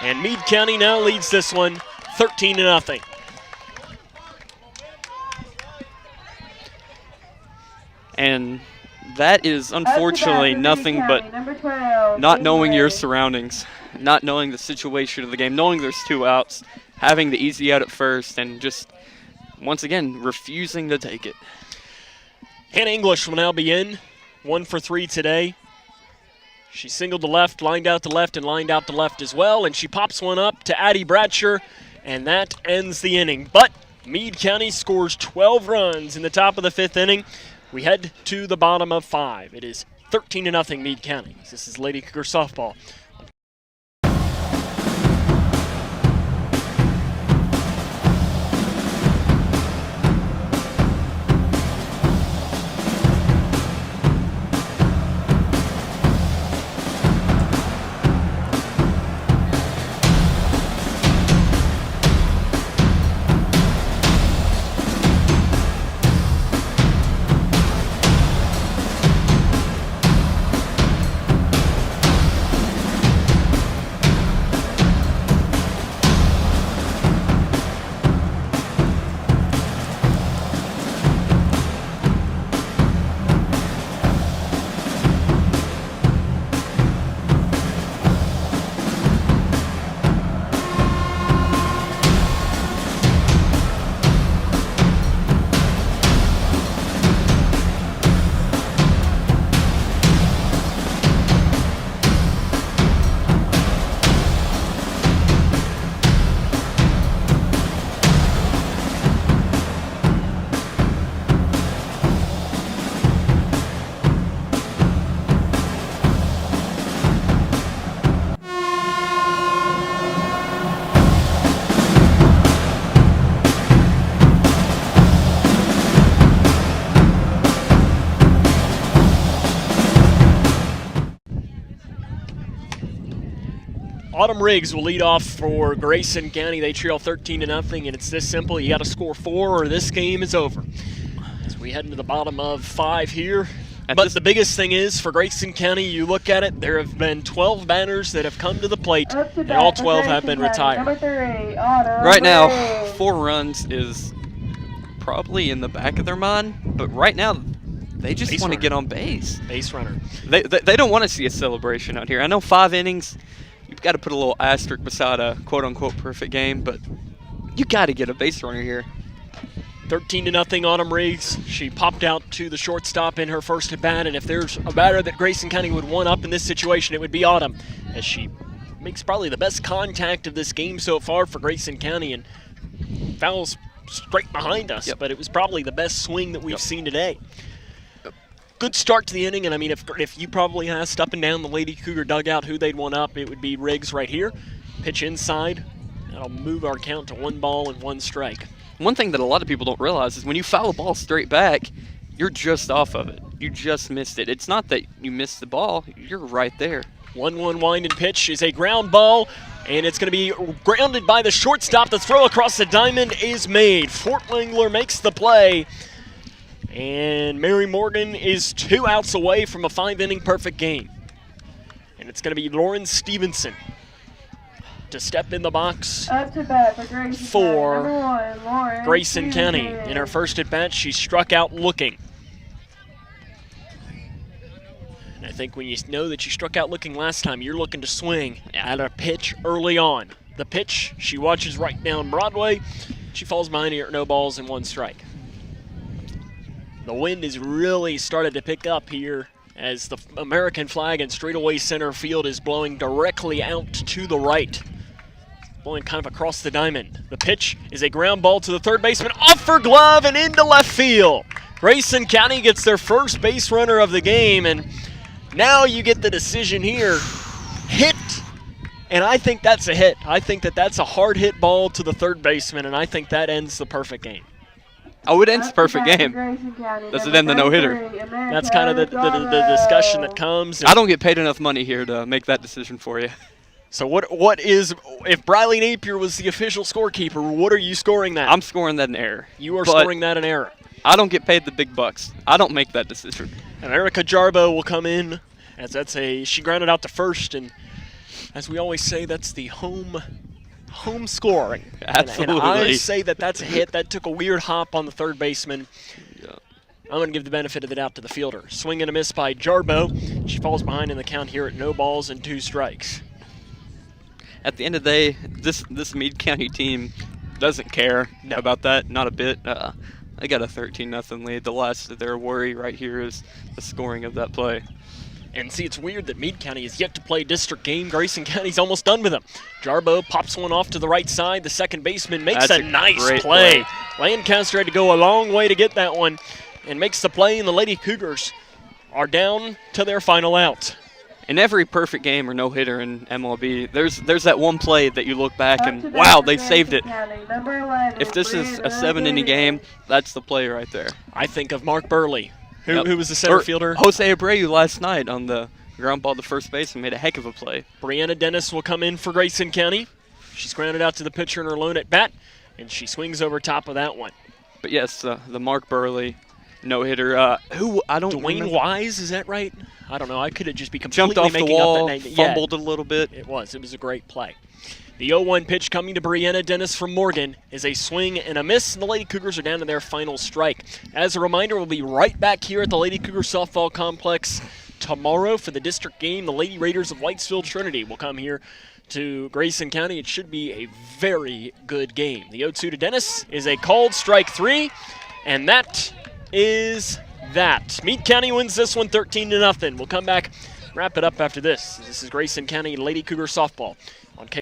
S1: And Meade County now leads this one 13-0.
S2: And that is unfortunately nothing but not knowing your surroundings, not knowing the situation of the game, knowing there's 2 outs, having the easy out at first, and just, once again, refusing to take it.
S1: Hannah English will now be in, 1 for 3 today. She singled to left, lined out to left, and lined out to left as well, and she pops one up to Addie Bradsher, and that ends the inning. But Meade County scores 12 runs in the top of the 5th inning. We head to the bottom of 5. It is 13-0 Meade County. This is Lady Cougar softball. Autumn Riggs will lead off for Grayson County. They trail 13-0, and it's this simple. You got to score 4 or this game is over. As we head into the bottom of 5 here. But the biggest thing is, for Grayson County, you look at it, there have been 12 batters that have come to the plate, and all 12 have been retired.
S2: Right now, 4 runs is probably in the back of their mind, but right now, they just want to get on base.
S1: Base runner.
S2: They don't want to see a celebration out here. I know 5 innings, you've got to put a little asterisk beside a quote-unquote perfect game, but you got to get a base runner here.
S1: 13-0 Autumn Riggs. She popped out to the shortstop in her first at-bat, and if there's a batter that Grayson County would want up in this situation, it would be Autumn, as she makes probably the best contact of this game so far for Grayson County and fouls straight behind us, but it was probably the best swing that we've seen today. Good start to the inning, and I mean, if you probably asked up and down the Lady Cougar dugout who they'd want up, it would be Riggs right here. Pitch inside. That'll move our count to 1 ball and 1 strike.
S2: One thing that a lot of people don't realize is when you foul a ball straight back, you're just off of it. You just missed it. It's not that you missed the ball. You're right there.
S1: 1-1 wind and pitch is a ground ball, and it's going to be grounded by the shortstop. The throw across the diamond is made. Fort Wingler makes the play. And Mary Morgan is 2 outs away from a 5-inning perfect game. And it's going to be Lauren Stevenson to step in the box for Grayson County. In her first at-bat, she struck out looking. And I think when you know that you struck out looking last time, you're looking to swing at a pitch early on. The pitch, she watches right down Broadway. She falls behind here, no balls and 1 strike. The wind has really started to pick up here as the American flag in straightaway center field is blowing directly out to the right. Blowing kind of across the diamond. The pitch is a ground ball to the third baseman, off her glove and into left field. Grayson County gets their first base runner of the game, and Now you get the decision here. Hit. And I think that's a hit. I think that's a hard hit ball to the third baseman, and I think that ends the perfect game.
S2: Oh, it ends the perfect game. Does it end the no-hitter?
S1: That's kind of the discussion that comes.
S2: I don't get paid enough money here to make that decision for you.
S1: So what is, if Briley Napier was the official scorekeeper, what are you scoring that?
S2: I'm scoring that an error.
S1: You are scoring that an error.
S2: I don't get paid the big bucks. I don't make that decision.
S1: And Erica Jarbo will come in, as she grounded out to first, and as we always say, that's the home scoring.
S2: Absolutely.
S1: And I say that's a hit. That took a weird hop on the third baseman.
S2: Yeah.
S1: I'm going to give the benefit of the doubt to the fielder. Swing and a miss by Jarbo. She falls behind in the count here at 0 strikes.
S2: At the end of the day, this Meade County team doesn't care about that, not a bit. They got a 13-0 lead. The last of their worry right here is the scoring of that play.
S1: And see, it's weird that Meade County is yet to play a district game. Grayson County's almost done with them. Jarbo pops one off to the right side. The second baseman makes a nice play. Lancaster had to go a long way to get that one and makes the play, and the Lady Cougars are down to their final out.
S2: In every perfect game or no-hitter in MLB, there's that one play that you look back and, wow, they saved it. If this is a 7-inning game, that's the play right there.
S1: I think of Mark Burley, who was the center fielder.
S2: Jose Abreu last night on the ground ball to first base and made a heck of a play.
S1: Brianna Dennis will come in for Grayson County. She's grounded out to the pitcher in her lone at bat, and she swings over top of that one.
S2: But yes, the Mark Burley no-hitter, who I don't
S1: Dwayne
S2: remember.
S1: Wise, is that right? I don't know. I could have just be completely
S2: Jumped off the
S1: making
S2: wall,
S1: up that name.
S2: fumbled a little bit.
S1: It was a great play. The 0-1 pitch coming to Brianna Dennis from Morgan is a swing and a miss, and the Lady Cougars are down to their final strike. As a reminder, we'll be right back here at the Lady Cougar Softball Complex tomorrow for the district game. The Lady Raiders of Whitesville Trinity will come here to Grayson County. It should be a very good game. The 0-2 to Dennis is a called strike 3, and that is that. Meade County wins this one 13-0. We'll come back, wrap it up after this. This is Grayson County Lady Cougar Softball on K.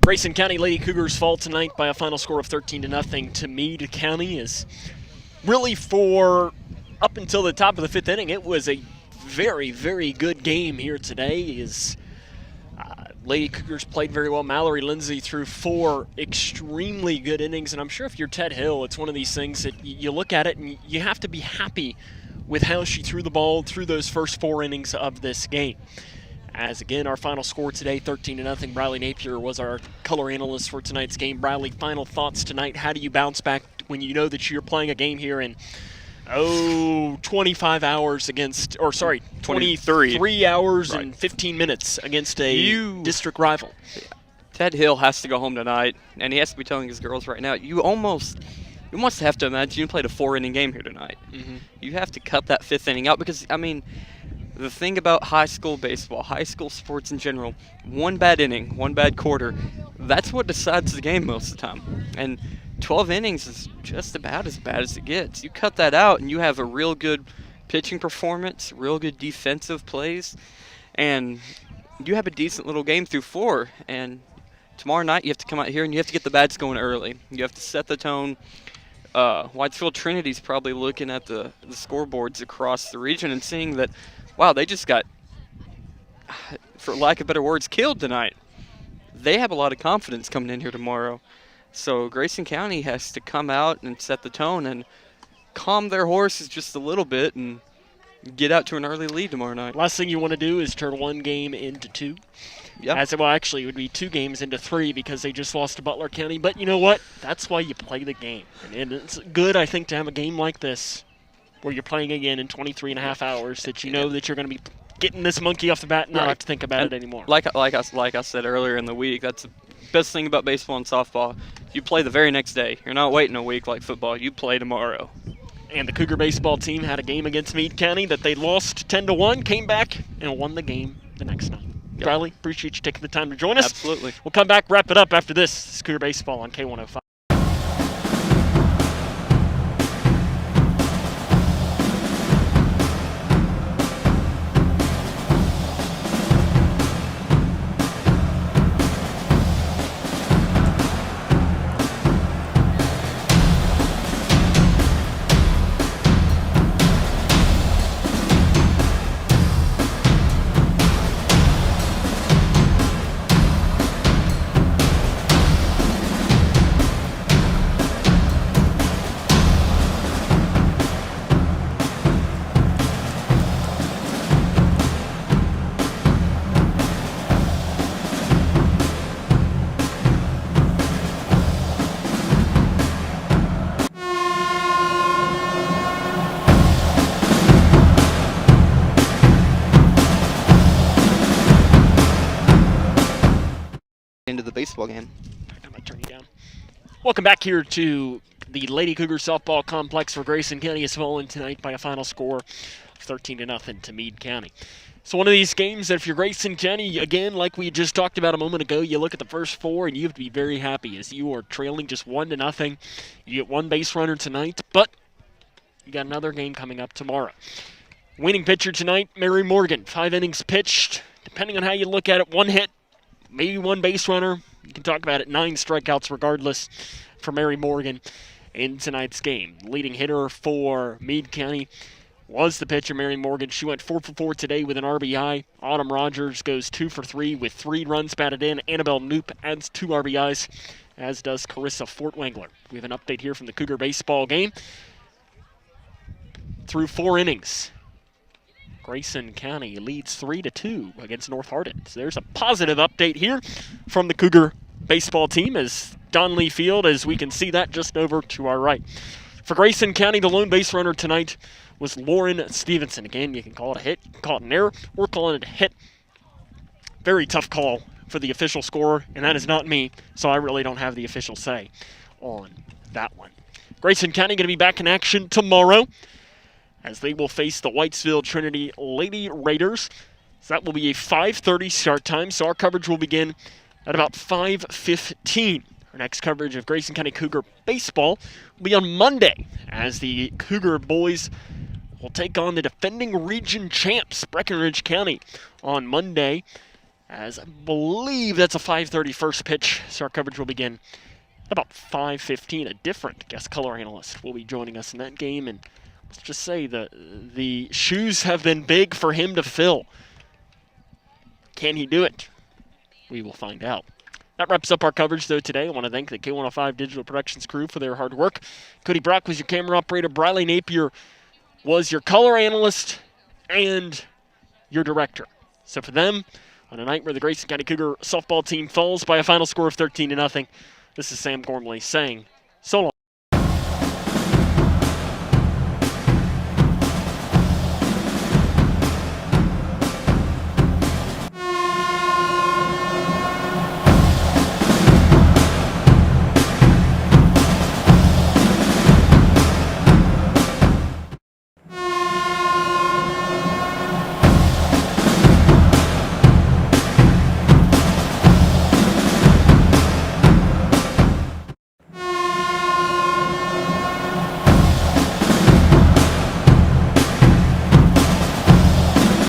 S1: Grayson County Lady Cougars fall tonight by a final score of 13-0 to Meade County. Is really, for up until the top of the fifth inning, it was a very, very good game here today. Lady Cougars played very well. Mallory Lindsay threw 4 extremely good innings, and I'm sure if you're Ted Hill, it's one of these things that you look at it and you have to be happy with how she threw the ball through those first 4 innings of this game. As again, our final score today, 13-0. Briley Napier was our color analyst for tonight's game. Briley, final thoughts tonight. How do you bounce back when you know that you're playing a game here in 25 hours against, or sorry, 23 hours and 15 minutes against a district rival?
S2: Ted Hill has to go home tonight, and he has to be telling his girls right now, you almost you must have to imagine you played a 4-inning game here tonight. You have to cut that 5th inning out because, I mean, the thing about high school baseball, high school sports in general, one bad inning, one bad quarter, that's what decides the game most of the time. And 12 innings is just about as bad as it gets. You cut that out and you have a real good pitching performance, real good defensive plays, and you have a decent little game through 4. And tomorrow night you have to come out here and you have to get the bats going early. You have to set the tone. Whitesville Trinity's probably looking at the scoreboards across the region and seeing that, wow, they just got, for lack of better words, killed tonight. They have a lot of confidence coming in here tomorrow. So Grayson County has to come out and set the tone and calm their horses just a little bit and get out to an early lead tomorrow night.
S1: Last thing you want to do is turn one game into 2.
S2: Yeah.
S1: Well, actually, it would be 2 games into 3 because they just lost to Butler County. But you know what? That's why you play the game. And it's good, I think, to have a game like this where you're playing again in 23 and a half hours that you know that you're going to be getting this monkey off the bat and not have to think about it anymore.
S2: Like I said earlier in the week, that's the best thing about baseball and softball. You play the very next day. You're not waiting a week like football. You play tomorrow.
S1: And the Cougar baseball team had a game against Meade County that they lost 10-1, came back, and won the game the next night. Yep. Riley, appreciate you taking the time to join us.
S2: Absolutely.
S1: We'll come back, wrap it up after this. This is Cougar Baseball on K105.
S2: Into the baseball game.
S1: I might turn you down. Welcome back here to the Lady Cougar softball complex where Grayson County has fallen tonight by a final score of 13-0 to Meade County. So one of these games that if you're Grayson County, again, like we just talked about a moment ago, you look at the first 4 and you have to be very happy as you are trailing just 1-0. You get 1 base runner tonight, but you got another game coming up tomorrow. Winning pitcher tonight, Mary Morgan. 5 innings pitched. Depending on how you look at it, 1 hit, maybe 1 base runner. You can talk about it, 9 strikeouts regardless for Mary Morgan in tonight's game. Leading hitter for Meade County was the pitcher, Mary Morgan. She went 4 for 4 today with an RBI. Autumn Rogers goes 2 for 3 with 3 runs batted in. Annabelle Knoop adds 2 RBIs, as does Carissa Wingler. We have an update here from the Cougar baseball game. Through 4 innings, Grayson County leads 3-2 against North Hardin. So there's a positive update here from the Cougar baseball team as Donley Field, as we can see that just over to our right. For Grayson County, the lone base runner tonight was Lauren Stevenson. Again, you can call it a hit, you can call it an error. We're calling it a hit. Very tough call for the official scorer, and that is not me, so I really don't have the official say on that one. Grayson County going to be back in action tomorrow as they will face the Whitesville Trinity Lady Raiders. So that will be a 5:30 start time, so our coverage will begin at about 5:15. Our next coverage of Grayson County Cougar baseball will be on Monday as the Cougar boys will take on the defending region champs, Breckenridge County, on Monday, as I believe that's a 5:30 first pitch, so our coverage will begin at about 5:15. A different guest color analyst will be joining us in that game, and let's just say the shoes have been big for him to fill. Can he do it? We will find out. That wraps up our coverage, though, today. I want to thank the K105 Digital Productions crew for their hard work. Cody Brock was your camera operator. Briley Napier was your color analyst and your director. So for them, on a night where the Grayson County Cougar softball team falls by a final score of 13-0, this is Sam Gormley saying so long.